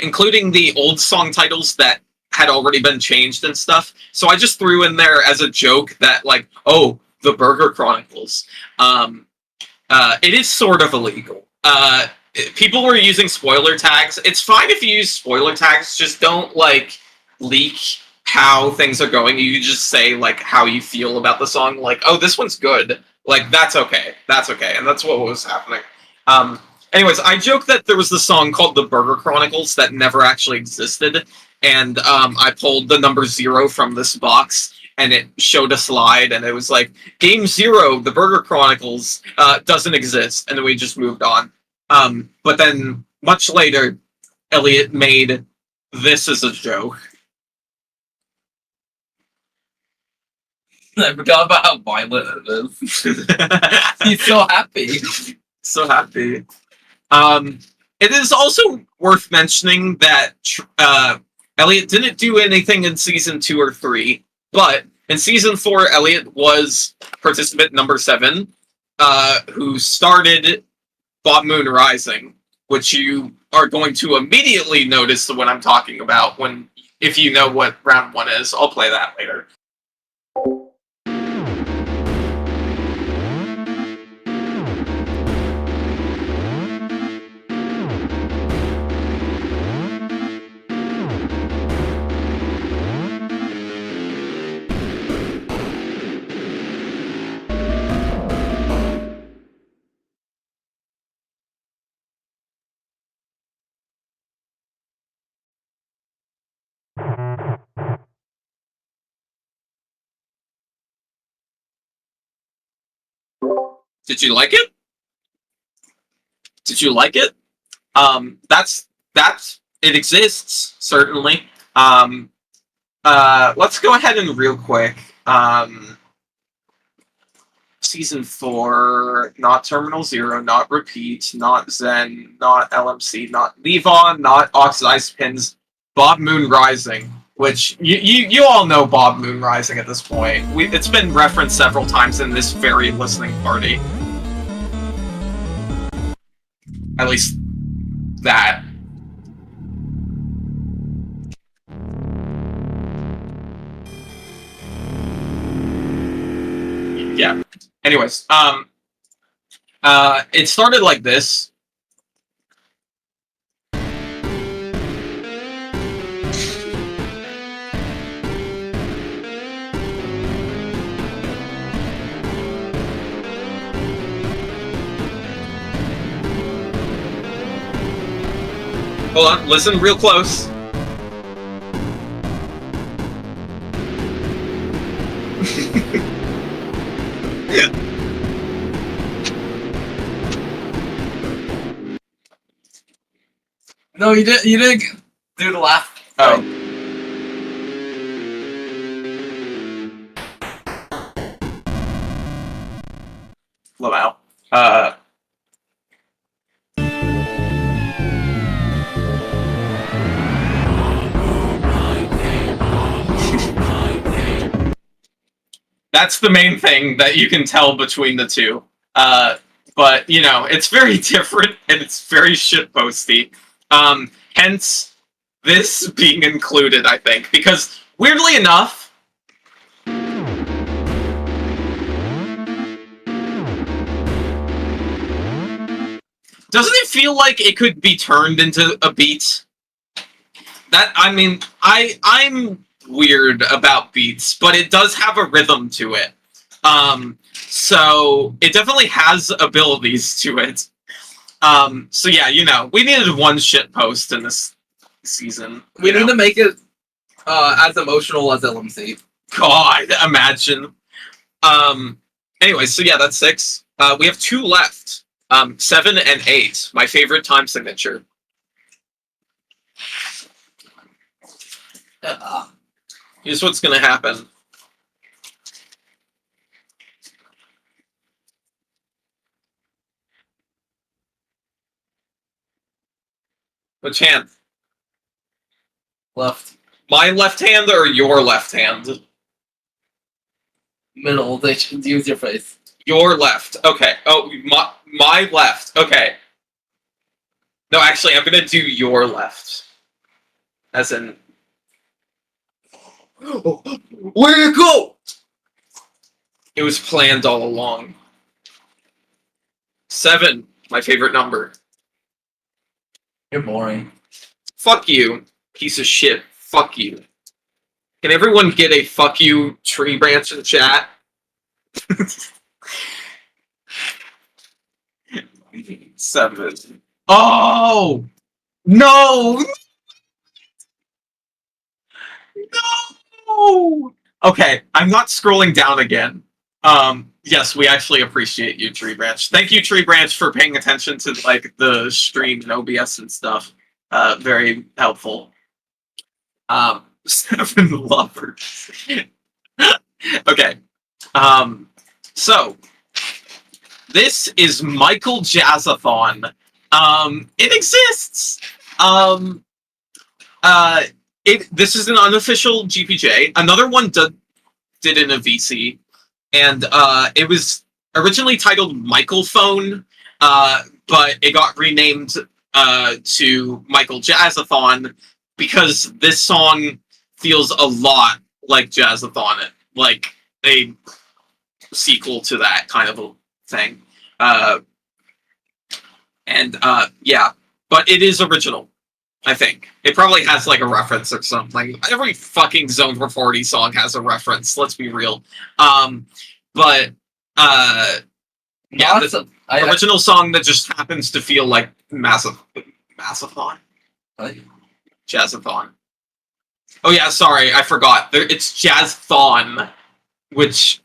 including the old song titles that had already been changed and stuff. So I just threw in there as a joke that like, "Oh, The Burger Chronicles." It is sort of illegal. People were using spoiler tags. It's fine if you use spoiler tags, just don't like leak how things are going. You just say like how you feel about the song, like, "Oh, this one's good." Like that's okay. That's okay. And that's what was happening. Anyways, I joked that there was this song called The Burger Chronicles that never actually existed, and I pulled the number 0 from this box, and it showed a slide, and it was like, Game 0, The Burger Chronicles, doesn't exist, and then we just moved on. But then, much later, Elliot made this as a joke. I forgot about how violent it is. He's so happy. So happy. It is also worth mentioning that Elliot didn't do anything in season 2 or 3, but in season 4, Elliot was participant number 7, who started Bob Moon Rising, which you are going to immediately notice what I'm talking about if you know what round 1 is. I'll play that later. Did you like it? Did you like it? That's it exists, certainly. Let's go ahead and real quick. Season 4, not Terminal 0, not Repeat, not Zen, not LMC, not Levon, not Oxidized Pins, Bob Moon Rising, which you all know Bob Moon Rising at this point. It's been referenced several times in this very listening party. At least that. Yeah. Anyways, it started like this. Hold on, listen real close. No, you didn't. You didn't do the last. Oh. Lamau. That's the main thing that you can tell between the two. But, you know, it's very different and it's very shitposty. Hence, this being included, I think. Because, weirdly enough, doesn't it feel like it could be turned into a beat? That, I mean, I'm weird about beats, but it does have a rhythm to it. So it definitely has abilities to it. So yeah, you know, we needed one shit post in this season. We need to make it as emotional as LMC. God, imagine. Anyway, so yeah, that's 6. We have 2 left. 7 and 8. My favorite time signature. Here's what's gonna happen. Which hand? Left. My left hand or your left hand? Middle. They should use your face. Your left. Okay. Oh, my left. Okay. No, actually, I'm gonna do your left. As in... Where'd it go? It was planned all along. 7, my favorite number. You're boring. Fuck you, piece of shit. Fuck you. Can everyone get a fuck you tree branch in chat? 7. Oh! No! No! Okay, I'm not scrolling down again. Yes, we actually appreciate you, Tree Branch. Thank you, Tree Branch, for paying attention to like the stream and OBS and stuff. Very helpful. 7 lovers. Okay. So this is Michael Jazzathon. It exists. This is an unofficial GPJ. Another one did in a VC, and it was originally titled Michael Phone, but it got renamed to Michael Jazzathon because this song feels a lot like Jazzathon, like a sequel to that kind of a thing. Yeah, but it is original. I think. It probably has like a reference or something. Every fucking Zone-440 song has a reference, let's be real. Yeah, the original song that just happens to feel like Massathon? Jazzathon. Oh yeah, sorry, I forgot. It's Jazzthon, which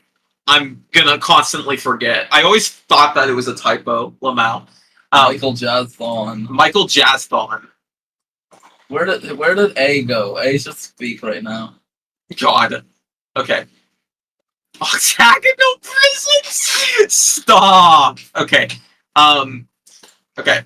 I'm gonna constantly forget. I always thought that it was a typo, Lamau. Michael Jazzthon. Michael Jazzthon. Where did A go? A should speak right now. God. Okay. Octagonal prisons? Stop. Okay. Okay.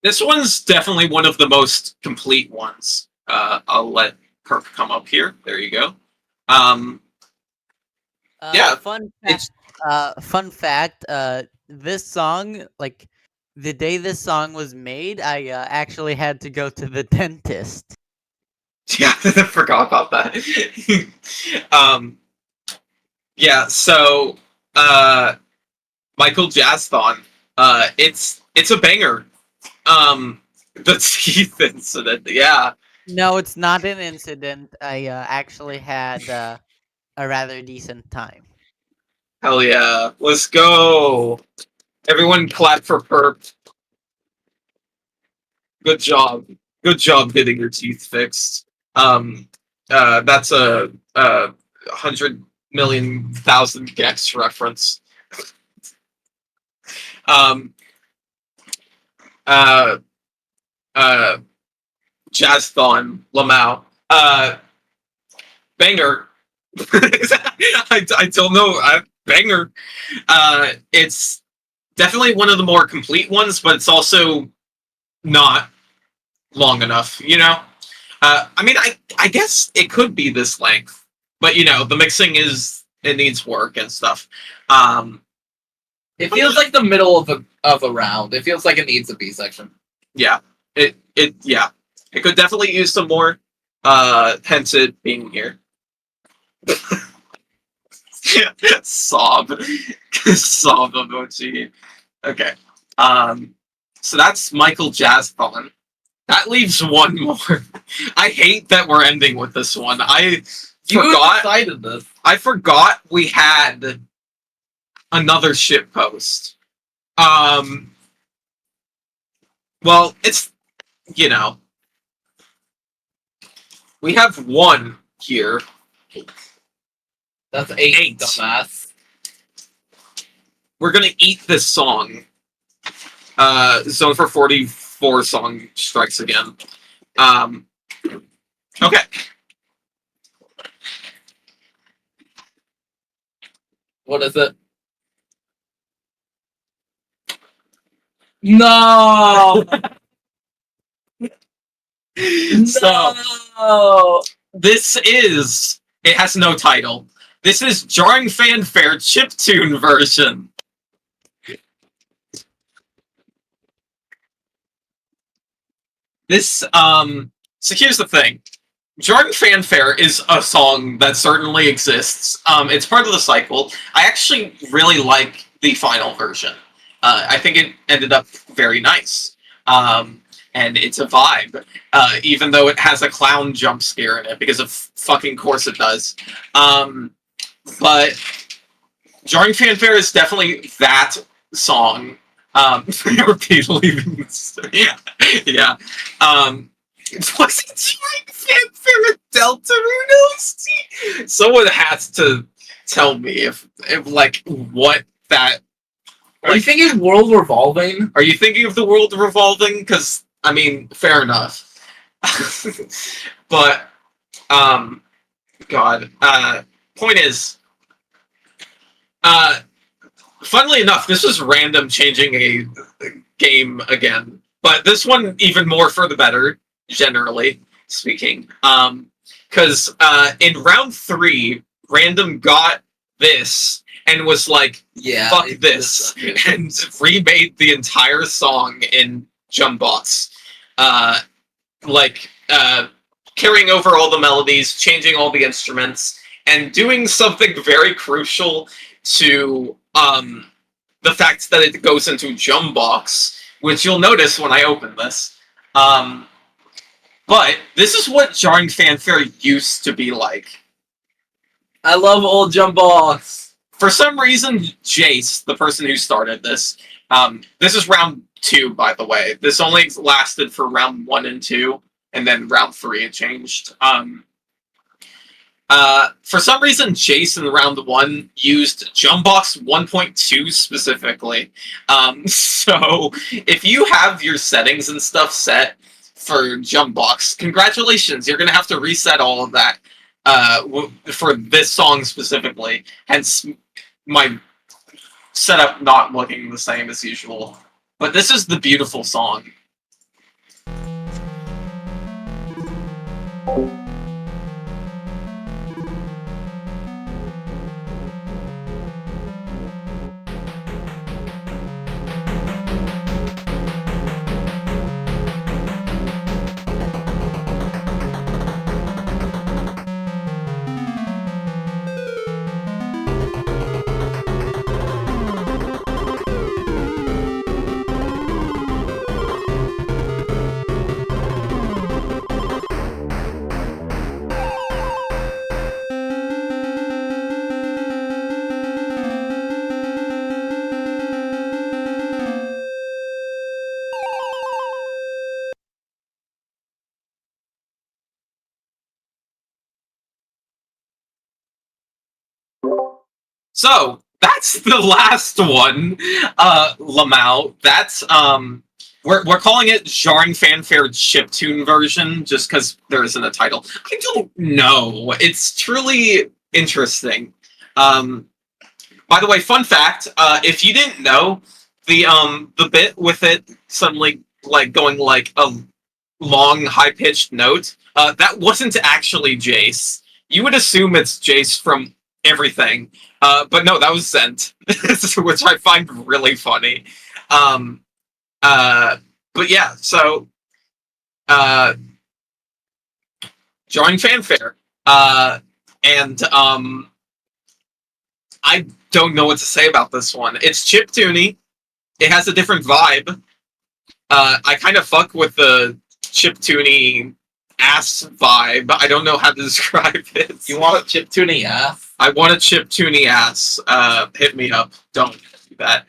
This one's definitely one of the most complete ones. I'll let Kirk come up here. There you go. Yeah, Fun it's fact. Fun fact. This song, like the day this song was made, I actually had to go to the dentist. yeah, I forgot about that. Yeah, so Michael Jazzthon, it's a banger. The teeth incident, yeah. No, it's not an incident. I actually had a rather decent time. Hell yeah. Let's go. Everyone clap for Perp. Good job. Good job getting your teeth fixed. That's a 100,000,000 Gex reference. Um, uh, uh, Jazzthon, Lamau. Banger. I don't know. Banger. It's definitely one of the more complete ones, but it's also not long enough, you know? I mean, I guess it could be this length, but you know, the mixing it needs work and stuff. It feels like the middle of a round. It feels like it needs a B section. Yeah, it could definitely use some more. Hence it being here. Sob, sob emoji. Okay. So that's Michael Jazzthon. That leaves one more. I hate that we're ending with this one. I decided this. I forgot we had another ship post. Well, it's, you know, we have one here. That's eight. Dumbass. We're gonna eat this song. Zone-440 song strikes again. Okay. What is it? No. So No. it has no title. This is Jarring Fanfare Chiptune version. This, so here's the thing. Jarring Fanfare is a song that certainly exists. It's part of the cycle. I actually really like the final version. I think it ended up very nice. And it's a vibe, even though it has a clown jump scare in it, because of fucking course it does. But Jarring Fanfare is definitely that song. Repeat leaving this. Yeah. Was it Jarring Fanfare at Delta Runos? Someone has to tell me if like what that. Are you thinking World Revolving? Are you thinking of the world revolving? Because I mean, fair enough. But God. Point is, funnily enough, this was random changing a game again, but this one even more for the better, generally speaking. Because in round 3, random got this and was like, Yeah. fuck this, and remade the entire song in Jumbox. Carrying over all the melodies, changing all the instruments, and doing something very crucial to the fact that it goes into Jumbox, which you'll notice when I open this. But this is what Jarring Fanfare used to be like. I love old Jumbox. For some reason, Jace, the person who started this, this is round 2, by the way. This only lasted for round 1 and 2, and then round 3 it changed. For some reason, Jace in round 1 used Jumbox 1.2 specifically. So if you have your settings and stuff set for Jumbox, congratulations, you're gonna have to reset all of that for this song specifically. Hence my setup not looking the same as usual. But this is the beautiful song. So that's the last one, Lamau. That's we're calling it Jarring Fanfare Chiptune version just because there isn't a title. I don't know. It's truly interesting. By the way, fun fact: if you didn't know, the bit with it suddenly like going like a long high pitched note, that wasn't actually Jace. You would assume it's Jace from everything. But no, that was Zent, which I find really funny. But yeah, so Jarring Fanfare. And I don't know what to say about this one. It's chiptuney. It has a different vibe. I kind of fuck with the chiptuney ass vibe. I don't know how to describe it. You want a chiptune ass? I want a chiptuney ass. Hit me up. Don't do that.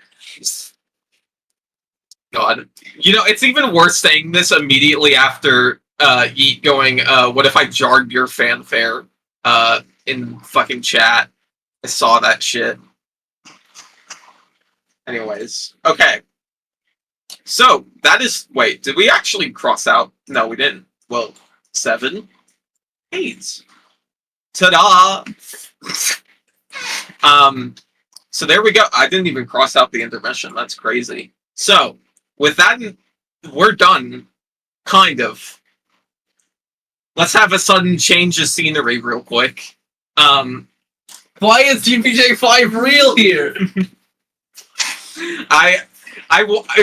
God. You know, it's even worse saying this immediately after Yeet going, what if I jarred your fanfare in fucking chat? I saw that shit. Anyways. Okay. So, that is... Wait, did we actually cross out? No, we didn't. Well, 7, 8. Ta-da! So there we go. I didn't even cross out the intermission. That's crazy. So, with that, we're done. Kind of. Let's have a sudden change of scenery real quick. Why is GPJ5 real here?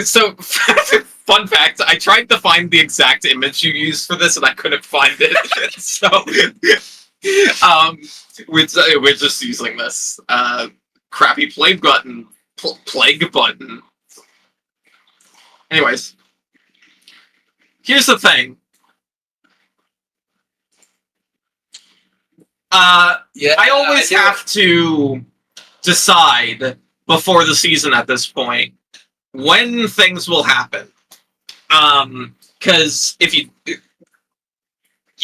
So, fun fact, I tried to find the exact image you used for this and I couldn't find it. So, we're just using this. Crappy plague button. Plague button. Anyways. Here's the thing. I always have to decide before the season at this point when things will happen. Because if you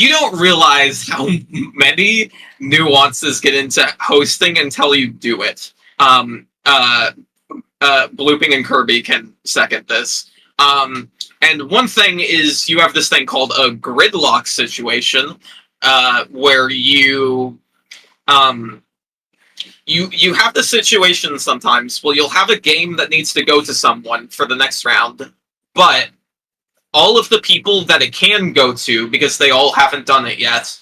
don't realize how many nuances get into hosting until you do it. Blooping and Kirby can second this. And one thing is you have this thing called a gridlock situation, where you have the situation sometimes. Well, you'll have a game that needs to go to someone for the next round, but all of the people that it can go to, because they all haven't done it yet,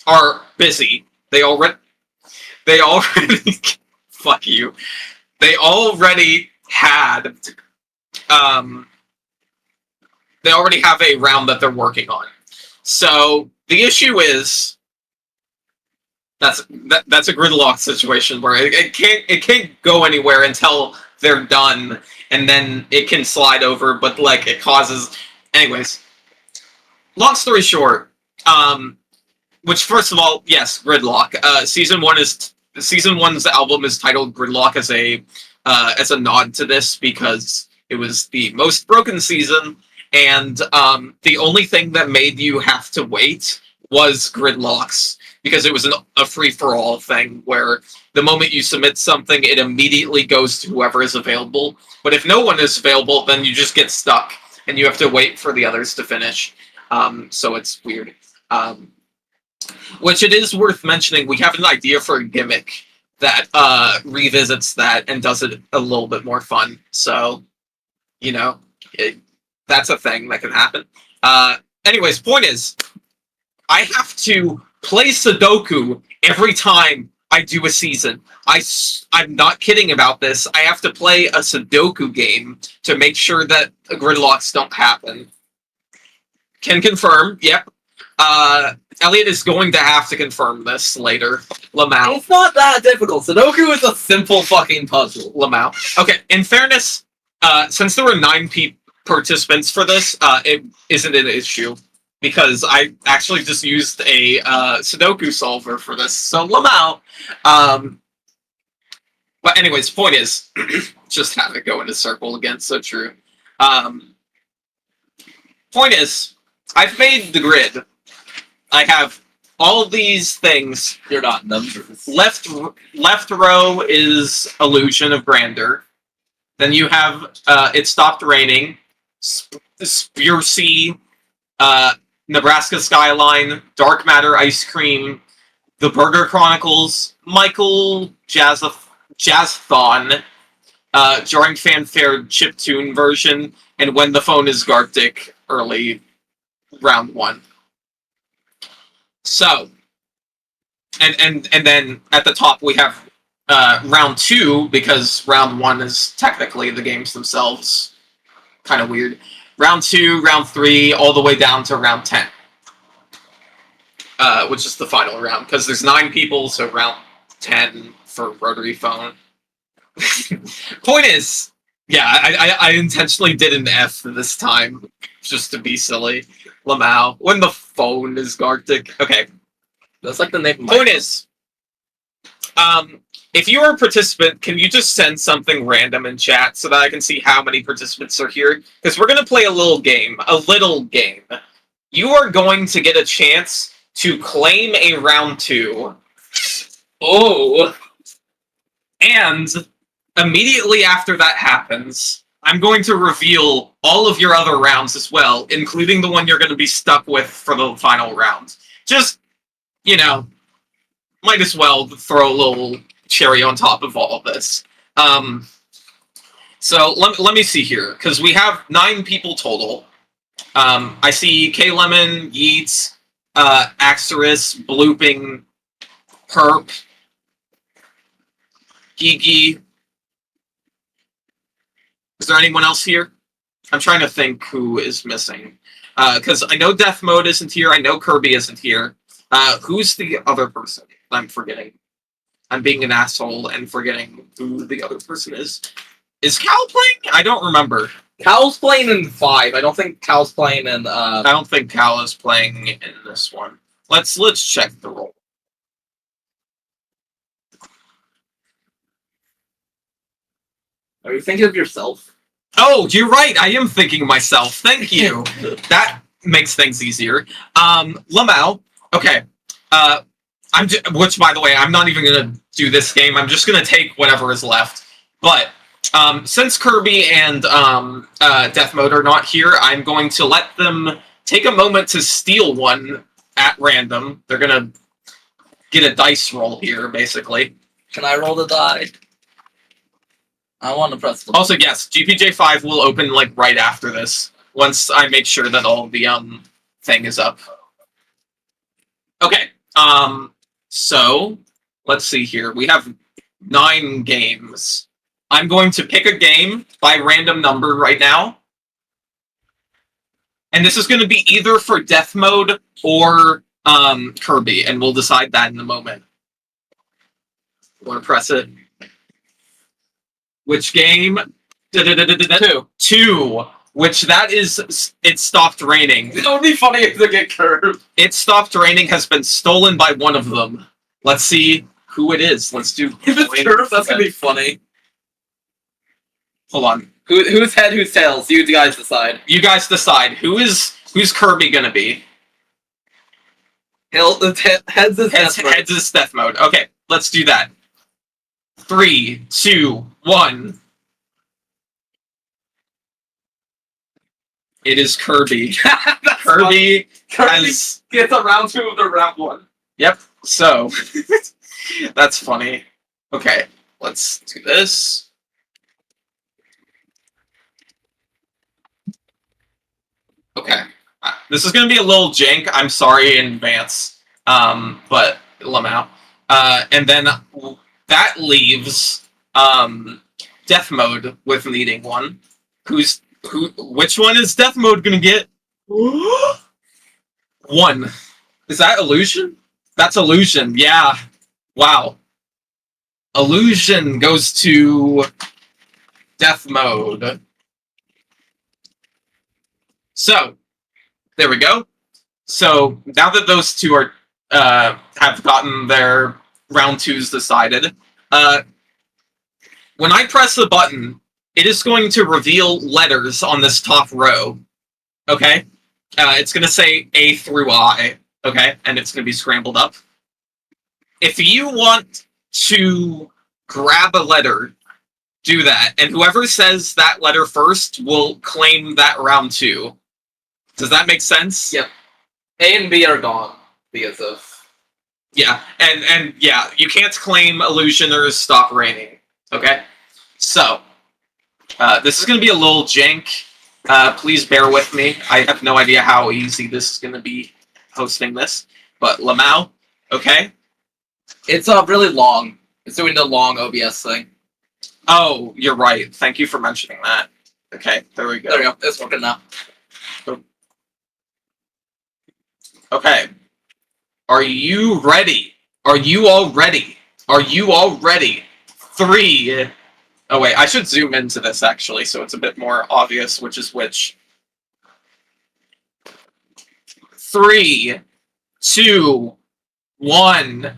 are busy. They already fuck you. They already had they already have a round that they're working on. So the issue is that's a gridlock situation where it can't go anywhere until they're done, and then it can slide over, but like it causes... Anyways, long story short, which first of all, yes, gridlock. Season 1's album is titled Gridlock as a nod to this because it was the most broken season, and the only thing that made you have to wait was gridlocks, because it was a free-for-all thing where the moment you submit something, it immediately goes to whoever is available. But if no one is available, then you just get stuck, and you have to wait for the others to finish. So it's weird. Which it is worth mentioning, we have an idea for a gimmick that revisits that and does it a little bit more fun. So, you know, that's a thing that can happen. Anyways, point is, I have to play Sudoku every time I do a season. I'm not kidding about this. I have to play a Sudoku game to make sure that gridlocks don't happen. Can confirm. Yep. Elliot is going to have to confirm this later. Lamau. It's not that difficult. Sudoku is a simple fucking puzzle. Lamau. Okay, in fairness, since there were 9 participants for this, it isn't an issue. Because I actually just used a Sudoku solver for this. So, Lamau. But anyways, point is, just have it go in a circle again, so true. Point is, I've made the grid. I have all these things. You're not numbers. Left row is Illusion of Grandeur. Then you have It Stopped Raining, Spurcy, Nebraska Skyline, Dark Matter Ice Cream, The Burger Chronicles, Michael Jazzthon, Jarring Fanfare Chiptune version, and When the Phone is Gartic early round 1. So, and then at the top we have round 2, because round 1 is technically the games themselves. Kind of weird. Round 2, round 3, all the way down to round 10. Which is the final round, because there's 9 people, so round 10 for Rotaryphone. Point is, yeah, I intentionally did an F this time, just to be silly. Lamau. When the Phone is Gartic. Okay. That's like the name. Point is, if you are a participant, can you just send something random in chat so that I can see how many participants are here? Because we're going to play a little game. You are going to get a chance to claim a round 2. Oh. And immediately after that happens, I'm going to reveal all of your other rounds as well, including the one you're going to be stuck with for the final round. Just, might as well throw a little cherry on top of all of this. So let me see here, because we have 9 people total. I see K Lemon, Yeats, Axeris, Blooping, Herp, Gigi. Is there anyone else here? I'm trying to think who is missing. Because I know Death Mode isn't here. I know Kirby isn't here. Who's the other person? I'm forgetting. I'm being an asshole and forgetting who the other person is. Is Cal playing? I don't remember. Cal's playing in 5. I don't think Cal's playing in. I don't think Cal is playing in this one. Let's check the roll. Are you thinking of yourself? Oh, you're right. I am thinking of myself. Thank you. That makes things easier. Lamau. Okay. Which, by the way, I'm not even gonna do this game. I'm just gonna take whatever is left. But since Kirby and Death Mode are not here, I'm going to let them take a moment to steal one at random. They're gonna get a dice roll here, basically. Can I roll the die? I want to press the. Also, yes, GPJ5 will open right after this. Once I make sure that all the thing is up. Okay. So let's see here. We have 9 games. I'm going to pick a game by random number right now. And this is going to be either for Death Mode or Kirby, and we'll decide that in a moment. Want to press it? Which game? 2. 2. Which that is, It Stopped Raining. It would be funny if they get curved. It Stopped Raining has been stolen by one of them. Let's see who it is. Let's do. If it's curved, that's gonna be funny. Hold on. Who's head, who's tails? You guys decide. You guys decide. Who's Kirby gonna be? Heads is Death Mode. Heads is Death Mode. Okay, let's do that. 3, 2, 1. It is Kirby. Kirby has... gets a round 2 of the round 1. Yep, so... that's funny. Okay, let's do this. Okay. This is gonna be a little jank. I'm sorry in advance. But Lamau. And then that leaves Death Mode with needing one. Which one is Death Mode gonna get? One. Is that Illusion? That's Illusion, yeah. Wow. Illusion goes to Death Mode. So, there we go. So, now that those two are have gotten their round 2s decided, when I press the button, it is going to reveal letters on this top row. Okay? It's going to say A through I. Okay? And it's going to be scrambled up. If you want to grab a letter, do that. And whoever says that letter first will claim that round 2. Does that make sense? Yep. A and B are gone because of... Yeah, and yeah, you can't claim Illusion or Stop Raining. Okay? So, this is going to be a little jank. Please bear with me. I have no idea how easy this is going to be hosting this. But Lamau, okay? It's really long. It's doing the long OBS thing. Oh, you're right. Thank you for mentioning that. Okay, there we go. There we go. It's working now. Okay. Are you ready? Are you all ready? Are you all ready? 3. Oh wait, I should zoom into this actually, so it's a bit more obvious which is which. 3, 2, 1.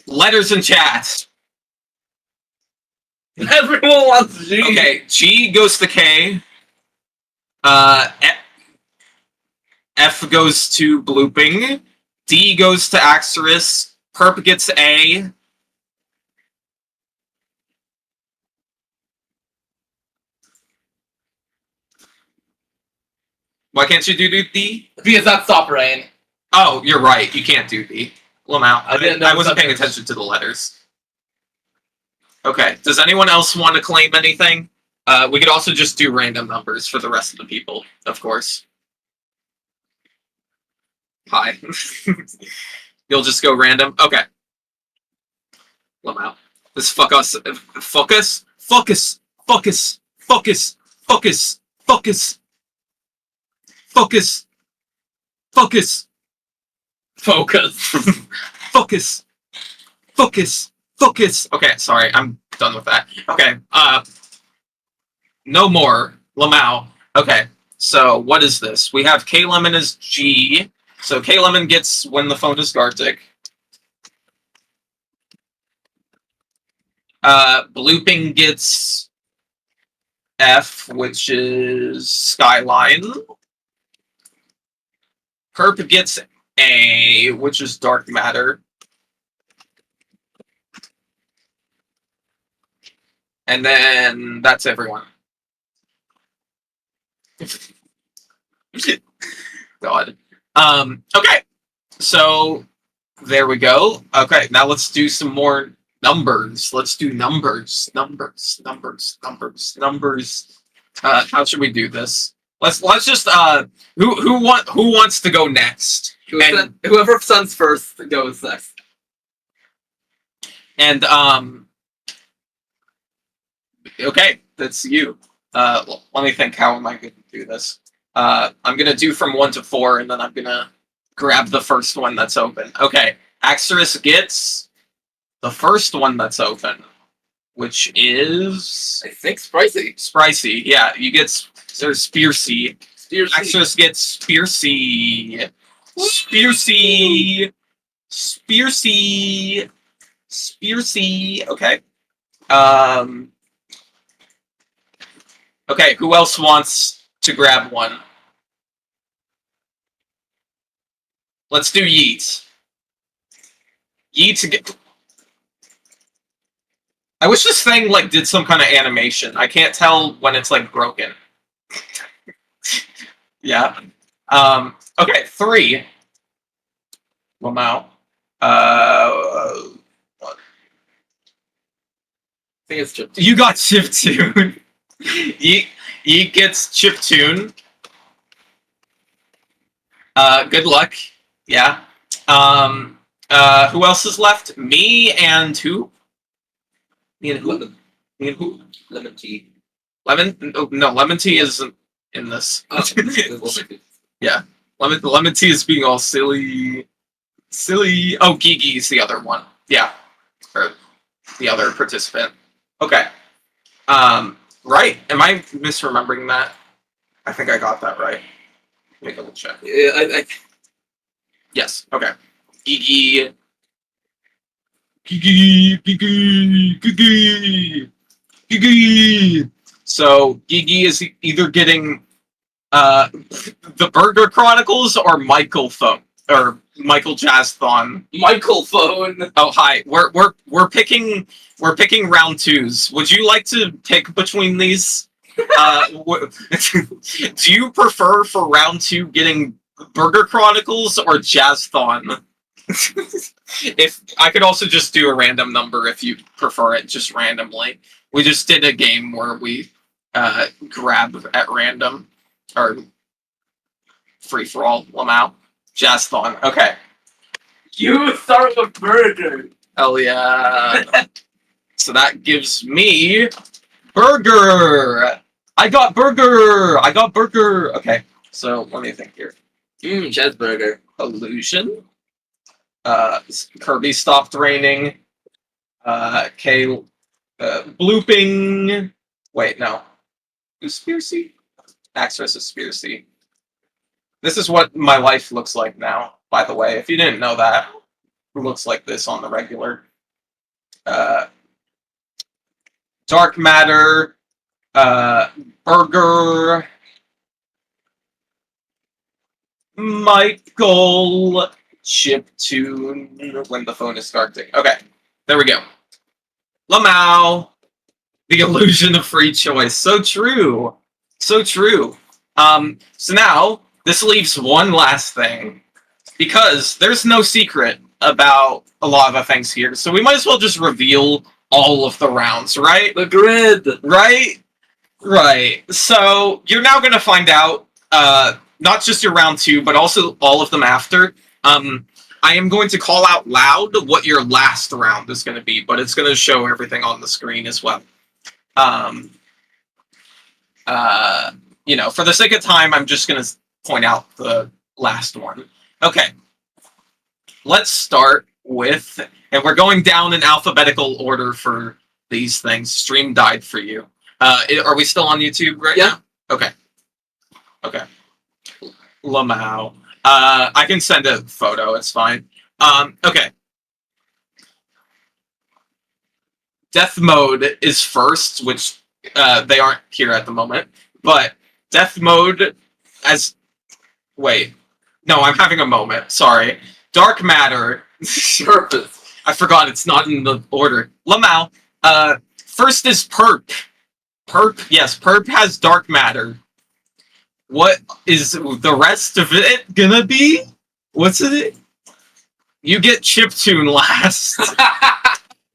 Letters in chat. Everyone wants G. Okay, G goes to K. F goes to blooping. D goes to Axorus. Perp gets A. Why can't you do D? Because that's Stop Rain. Oh, you're right. You can't do D. Lamau. I wasn't paying letters. attention to the letters. Okay. Does anyone else want to claim anything? We could also just do random numbers for the rest of the people, of course. Hi. You'll just go random? Okay. Lamau. This focus. Focus? Focus. Focus. Focus. Focus. Focus. Focus. Focus. Focus. Focus. Focus. Focus. Okay, sorry, I'm done with that. Okay, no more. Lamau. Okay, so what is this? We have K-Lemon as G. So K-Lemon gets when the phone is Gartic. Blooping gets F, which is Skyline. Perp gets A, which is Dark Matter. And then that's everyone. God. Okay. So there we go. Okay, now let's do some more numbers. Let's do numbers. Numbers. How should we do this? Let's just who wants to go next? Whoever sends first goes next. And okay, that's you. Let me think. How am I going to do this? I'm going to do from 1 to 4, and then I'm going to grab the first one that's open. Okay, Axorus gets the first one that's open, which is I think Spicy. Spricey. Yeah, you get there's Spearsy. Axorus gets Spearsy. Spearsy. Spearsy. Spearsy. Okay. Okay, who else wants to grab one? Let's do Yeet. Yeet get. I wish this thing like did some kind of animation. I can't tell when it's like broken. Yeah. Okay, 3. Lamau. I think it's chip. You got chiptune. Yeet gets chiptune. Good luck. Yeah. Who else is left? Me and who? Me and who? Lemon. Me and who? Lemon tea. Lemon? No, lemon tea isn't in this. Oh, lemon tea. Lemon tea is being all silly. Oh, Gigi's the other one. Yeah. Or the other participant. Okay. Right. Am I misremembering that? I think I got that right. Let me double check. Yeah, I Yes. Okay. Gigi. So Gigi is either getting the Burger Chronicles or Michael Phone or Michael Jazzthon. Michael phone. Oh hi, we're picking round twos. Would you like to pick between these? Do you prefer for round two getting Burger Chronicles or Jazzthon? If I could also just do a random number if you prefer it just randomly. We just did a game where we grab at random or free for all. Lamau. Jazzthon. Okay. You start with burger. Hell yeah. So that gives me burger. I got burger. Okay. So let me think here. Cheeseburger. Illusion. Kirby stopped raining. K. Blooping. Wait, no. Conspiracy? Access conspiracy. This is what my life looks like now, by the way. If you didn't know that, it looks like this on the regular. Dark Matter. Burger. Michael. Chiptune. When the phone is starting. Okay. There we go. Lamau. The illusion of free choice. So true. So true. So now, this leaves one last thing. Because there's no secret about a lot of the things here. So we might as well just reveal all of the rounds, right? The grid. Right? Right. So you're now going to find out not just your round two, but also all of them after. I am going to call out loud what your last round is going to be, but it's going to show everything on the screen as well. You know, for the sake of time, I'm just going to point out the last one. Okay. Let's start with, and we're going down in alphabetical order for these things. Stream died for you. Are we still on YouTube right now? Okay. Okay. Lamau. I can send a photo, it's fine. Okay. Death Mode is first, which they aren't here at the moment. But Death Mode as... Wait. No, I'm having a moment. Sorry. Dark Matter. Purpose. I forgot it's not in the order. Lamau. First is Perp. Perp, yes, Perp has Dark Matter. What is the rest of it gonna be? What's it? You get Chiptune last.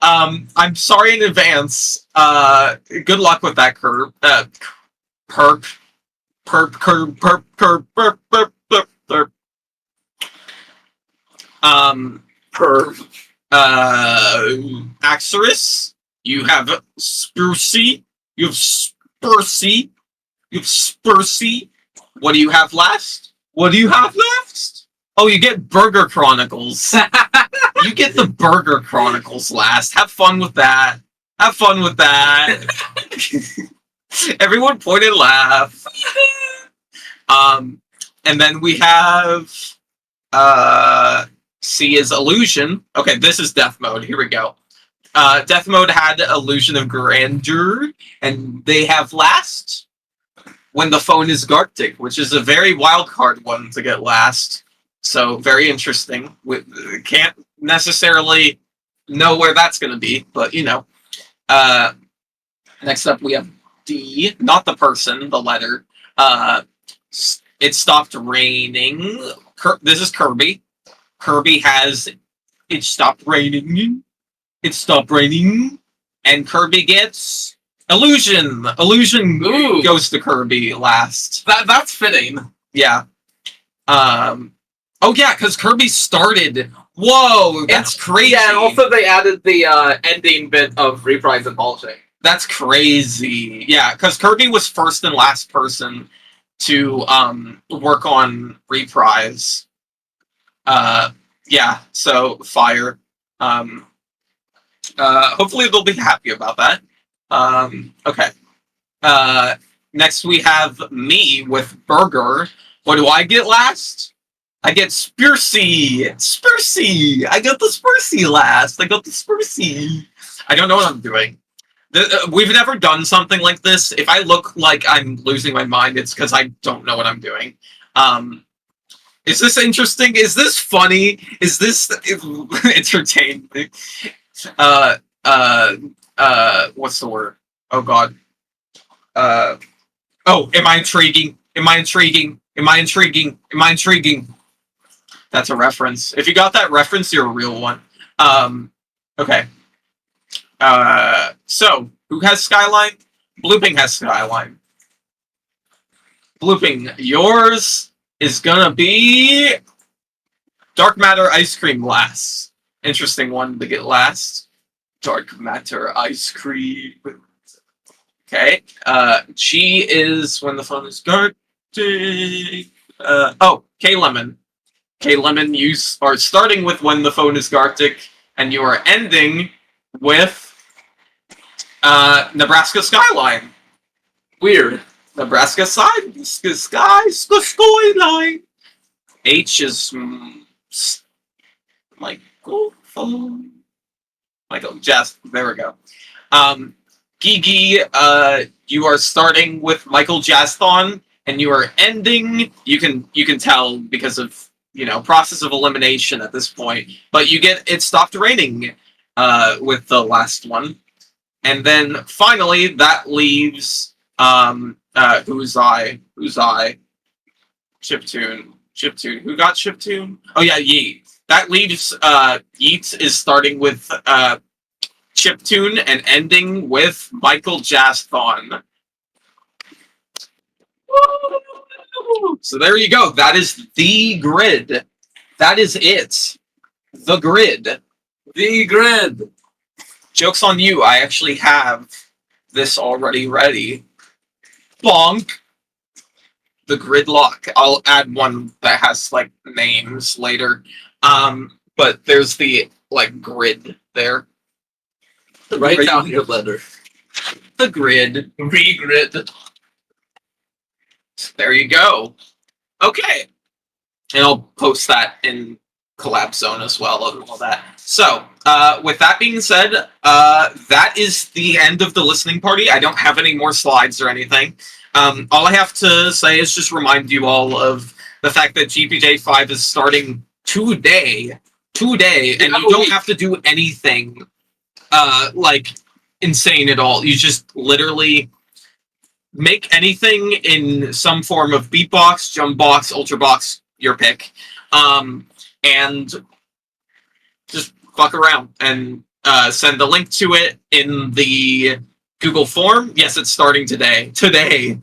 I'm sorry in advance. Good luck with that curve. Perp. Axorus. You have Spursy. You have Spursy. You have Spursy. What do you have last? What do you have left? Oh, you get Burger Chronicles. You get the Burger Chronicles last. Have fun with that. Have fun with that. Everyone point and laugh. And then we have C is Illusion. Okay, this is Death Mode. Here we go. Death Mode had Illusion of Grandeur, and they have last When the Phone is Gartic, which is a very wild card one to get last. So very interesting. We can't necessarily know where that's going to be, but you know. Next up we have D, not the person, the letter. It stopped raining. This is Kirby. Kirby has It Stopped Raining. It Stopped Raining. And Kirby gets Illusion. Illusion Ooh. goes to Kirby last. That's fitting. Yeah. Oh yeah, because Kirby started. Whoa, that's crazy. Yeah, and also they added the ending bit of reprise and polishing. That's crazy. Yeah, because Kirby was first and last person to work on reprise. Yeah, so fire. Hopefully they'll be happy about that. Okay. Next we have me with Burger. What do I get last? I get Spursy. Spursy. I got the Spursy last. I got the Spursy. I don't know what I'm doing. We've never done something like this. If I look like I'm losing my mind, it's because I don't know what I'm doing. Is this interesting? Is this funny? Is this entertaining? What's the word? Oh God. Oh, am I intriguing? Am I intriguing? Am I intriguing? Am I intriguing? That's a reference. If you got that reference, you're a real one. Okay. So, who has Skyline? Blooping has Skyline. Blooping, yours is gonna be Dark Matter Ice Cream Glass. Interesting one to get last. Dark Matter Ice Cream. Okay. G is when the phone is guarded. Oh, K-Lemon. K-Lemon, you are starting with when the phone is Gartic, and you are ending with Nebraska Skyline. Weird. Nebraska Skyline. H is Michael Jazz. There we go. Gigi, you are starting with Michael Jasthon, and you are ending. You can tell because of process of elimination at this point, but you get It Stopped Raining with the last one, and then finally that leaves Who's I? Chiptune. Who got Chiptune? Oh yeah, Yeet. That leaves Yeet is starting with Chiptune and ending with Michael Jasthon. So there you go. That is the grid. That is it. The grid. The grid. Joke's on you. I actually have this already ready. Bonk. The gridlock. I'll add one that has names later. But there's the grid there. Write down your letter. The grid. Regrid. There you go. Okay. And I'll post that in Collab Zone as well and all that. So, with that being said, that is the end of the listening party. I don't have any more slides or anything. All I have to say is just remind you all of the fact that GPJ5 is starting today, and you don't have to do anything insane at all. You just literally make anything in some form of beatbox, jumpbox, ultrabox, your pick, and just fuck around and send the link to it in the Google form. Yes, it's starting today. Today.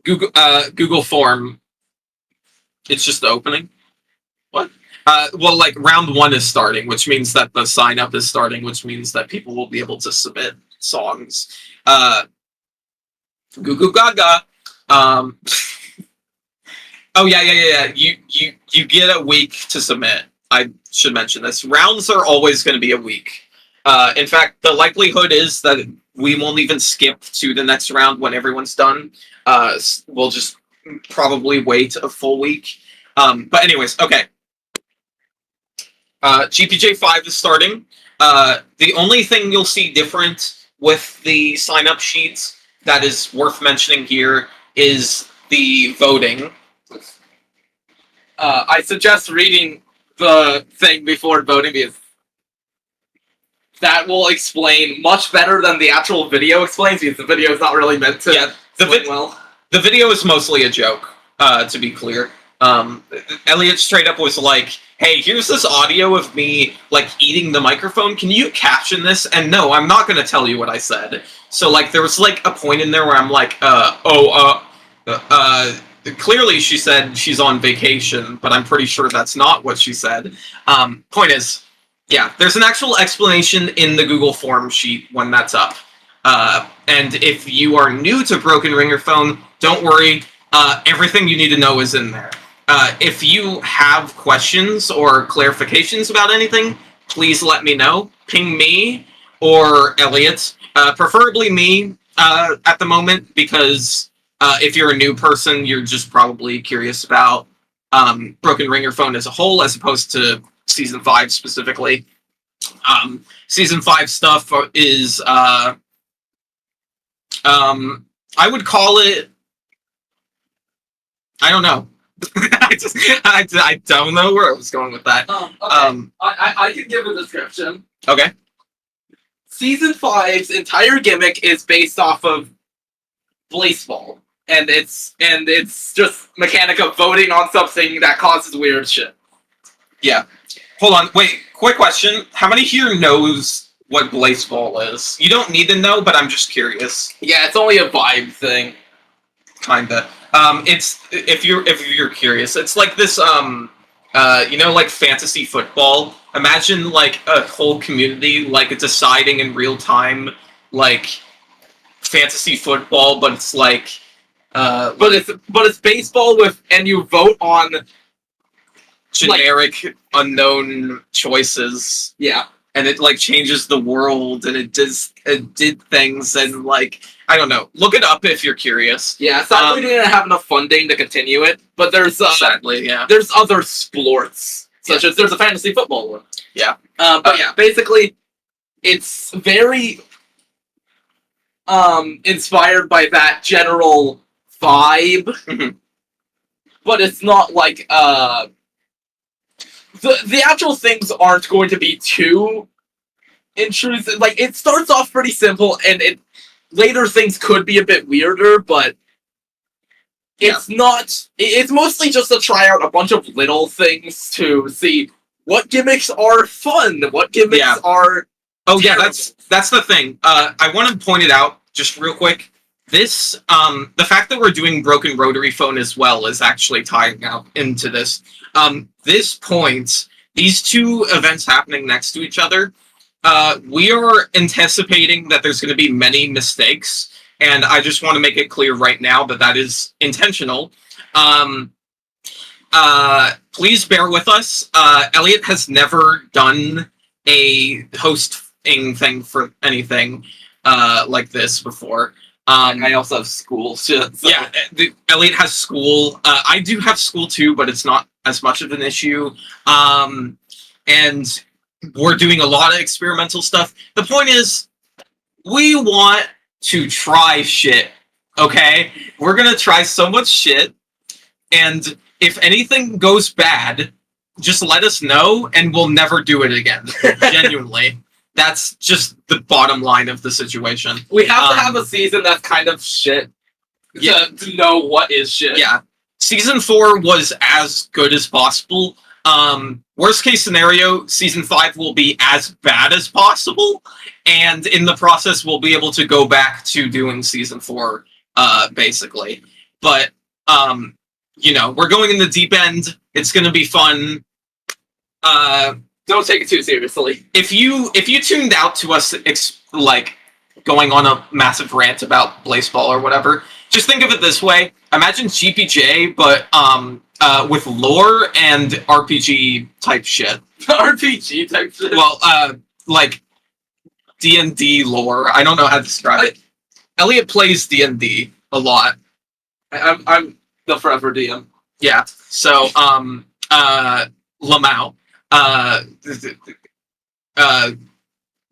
Google form. It's just the opening. What? Well, round 1 is starting, which means that the sign up is starting, which means that people will be able to submit songs. Goo goo gaga. Oh yeah. You get a week to submit. I should mention this. Rounds are always going to be a week. In fact, the likelihood is that we won't even skip to the next round when everyone's done. We'll just probably wait a full week. But anyways, okay. GPJ5 is starting. The only thing you'll see different with the sign-up sheets that is worth mentioning here is the voting. I suggest reading the thing before voting because that will explain much better than the actual video explains, because the video is not really meant to explain well. The video is mostly a joke, to be clear. Elliot straight up was like, hey, here's this audio of me eating the microphone. Can you caption this? And no, I'm not going to tell you what I said. So there was a point in there where I'm Clearly she said she's on vacation, but I'm pretty sure that's not what she said. Point is, yeah, there's an actual explanation in the Google form sheet when that's up. And if you are new to Broken Ringerphone, don't worry. Everything you need to know is in there. If you have questions or clarifications about anything, please let me know. Ping me or Elliot, preferably me at the moment, because if you're a new person, you're just probably curious about Broken Ringerphone as a whole, as opposed to Season 5 specifically. Season 5 stuff is, I would call it, I don't know. I don't know where I was going with that. Okay. I can give a description. Okay. Season 5's entire gimmick is based off of Blaseball, and it's just mechanic of voting on something that causes weird shit. Yeah. Hold on. Wait. Quick question. How many here knows what Blaseball is? You don't need to know, but I'm just curious. Yeah, it's only a vibe thing. Kinda. It's if you're curious, it's like this like fantasy football. Imagine like a whole community like deciding in real time like fantasy football, but it's like but it's baseball with, and you vote on generic unknown choices. Yeah. And it like changes the world, and it did things, and like I don't know. Look it up if you're curious. Yeah, sadly we didn't have enough funding to continue it, but there's sadly, yeah. There's other sports, such as there's a fantasy football one. Yeah. But yeah, basically it's very inspired by that general vibe. Mhm. But it's not like the actual things aren't going to be too intrusive. Like, it starts off pretty simple, and later things could be a bit weirder, but it's not. It's mostly just to try out a bunch of little things to see what gimmicks are fun, what gimmicks are. Oh terrible. yeah, that's the thing. I want to point it out just real quick. This the fact that we're doing Broken Rotaryphone as well is actually tying out into this. This point, these two events happening next to each other, we are anticipating that there's going to be many mistakes, and I just want to make it clear right now that that is intentional. Please bear with us. Elliot has never done a hosting thing for anything like this before. I also have school shit. So. Yeah, Elliot has school. I do have school too, but it's not as much of an issue. And we're doing a lot of experimental stuff. The point is, we want to try shit, okay? We're gonna try so much shit, and if anything goes bad, just let us know, and we'll never do it again. Genuinely. That's just the bottom line of the situation. We have to have a season that's kind of shit to know what is shit. Yeah. Season 4 was as good as possible. Worst case scenario, Season 5 will be as bad as possible, and in the process, we'll be able to go back to doing Season 4, basically. But, we're going in the deep end. It's going to be fun. Don't take it too seriously. If you tuned out to us, going on a massive rant about Blaseball or whatever, just think of it this way: imagine GPJ, but with lore and RPG type shit. RPG type shit. Well, like D&D lore. I don't know how to describe it. Elliot plays D&D a lot. I'm the forever DM. Yeah. So Lamau.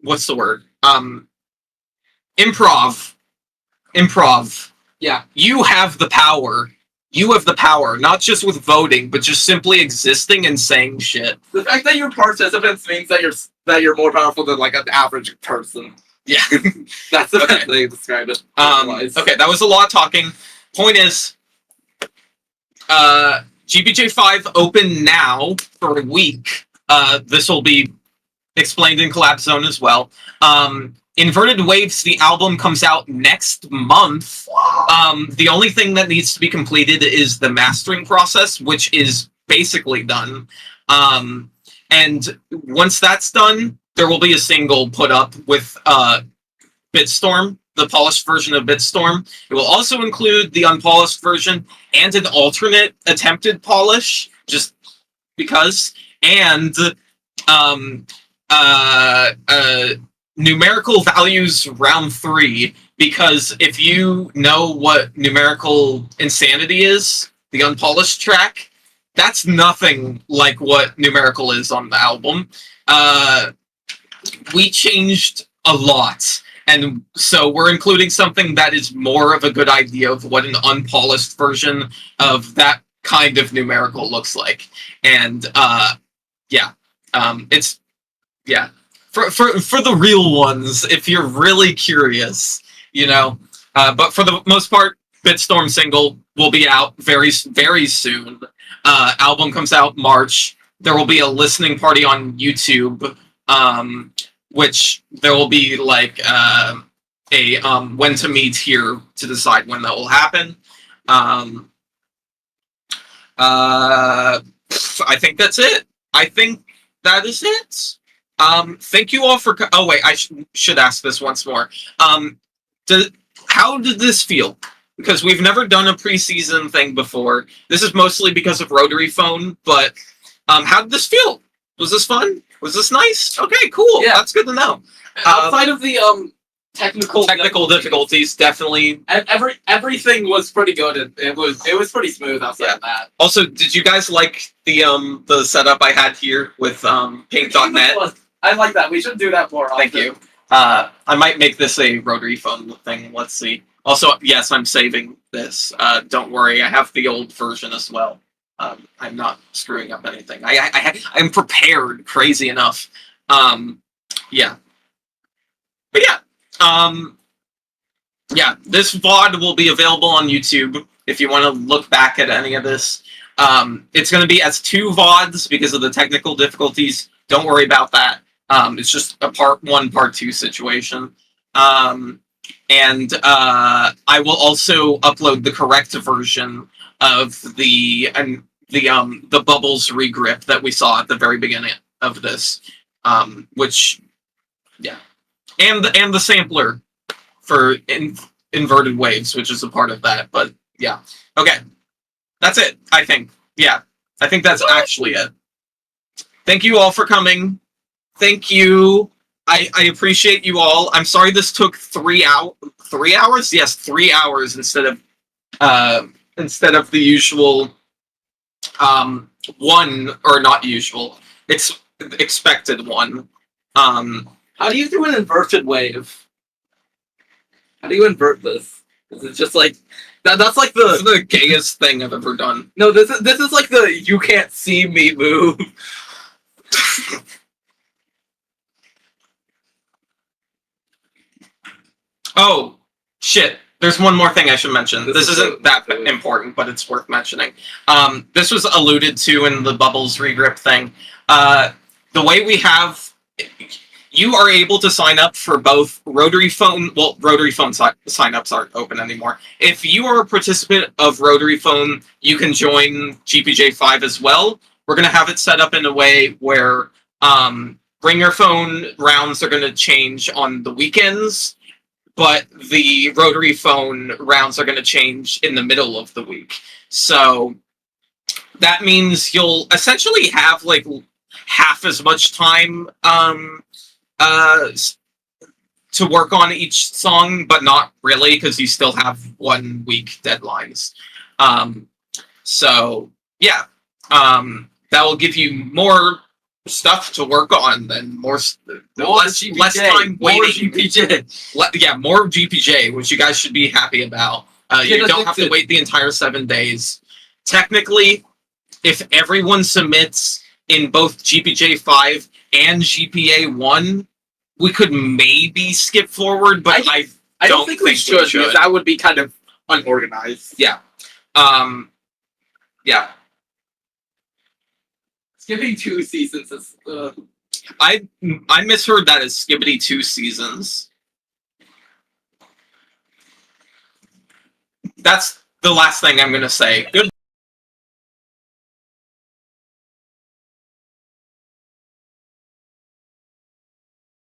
What's the word? Improv. Yeah. You have the power. You have the power, not just with voting, but just simply existing and saying shit. The fact that you're participants means that you're more powerful than like an average person. Yeah. That's the best way to describe it. Okay, that was a lot of talking. Point is, GBJ5 open now for a week. This will be explained in Collab Zone as well. Inverted Waves, the album comes out next month. The only thing that needs to be completed is the mastering process, which is basically done. And once that's done, there will be a single put up with Bitstorm, the polished version of Bitstorm. It will also include the unpolished version and an alternate attempted polish, just because. And numerical values round 3, because if you know what numerical insanity is, the unpolished track, that's nothing like what numerical is on the album. We changed a lot, and so we're including something that is more of a good idea of what an unpolished version of that kind of numerical looks like. And it's for the real ones, if you're really curious, but for the most part, Bitstorm single will be out very, very soon. Album comes out March. There will be a listening party on YouTube, which there will be like a when to meet here to decide when that will happen. I think that's it. I think that is it. Thank you all for. Oh wait, I should ask this once more. How did this feel? Because we've never done a preseason thing before. This is mostly because of Rotaryphone, but how did this feel? Was this fun? Was this nice? Okay, cool. Yeah. That's good to know. Outside of the technical difficulties, definitely. Everything was pretty good. It was pretty smooth outside of that. Also, did you guys like the setup I had here with Paint.net? I like that. We should do that more often. Thank you. I might make this a Rotaryphone thing. Let's see. Also, yes, I'm saving this. Don't worry, I have the old version as well. I'm not screwing up anything. I'm prepared. Crazy enough. Yeah. But yeah. This VOD will be available on YouTube if you want to look back at any of this. It's going to be as 2 VODs because of the technical difficulties. Don't worry about that. It's just a part 1, part 2 situation. And I will also upload the correct version of the bubbles regrip that we saw at the very beginning of this, which, yeah, and the sampler for inverted waves, which is a part of that. But yeah, okay, that's it. I think, yeah, I think that's actually it. Thank you all for coming. Thank you. I appreciate you all. I'm sorry this took 3 hours. Yes, 3 hours instead of the usual 1, or not usual. It's expected 1. How do you do an inverted wave? How do you invert this? Is it just like that's like the gayest thing I've ever done. No, this is like the you can't see me move. Oh, shit. There's one more thing I should mention. This isn't that important, but it's worth mentioning. This was alluded to in the Bubbles regrip thing. The way we have... You are able to sign up for both Rotaryphone... Well, Rotaryphone sign-ups aren't open anymore. If you are a participant of Rotaryphone, you can join GPJ5 as well. We're going to have it set up in a way where Bring Your Phone rounds are going to change on the weekends, but the Rotaryphone rounds are going to change in the middle of the week. So that means you'll essentially have like half as much time to work on each song, but not really, because you still have 1 week deadlines. So yeah, that will give you more stuff to work on, then less time waiting. More GPJ. More GPJ, which you guys should be happy about. You don't have to wait the entire 7 days. Technically, if everyone submits in both GPJ 5 and GPA 1, we could maybe skip forward, but I don't think we should. Because that would be kind of unorganized. Yeah. Yeah. Skipping 2 seasons is... I misheard that as Skibbity 2 seasons. that's the last thing I'm gonna say. Good.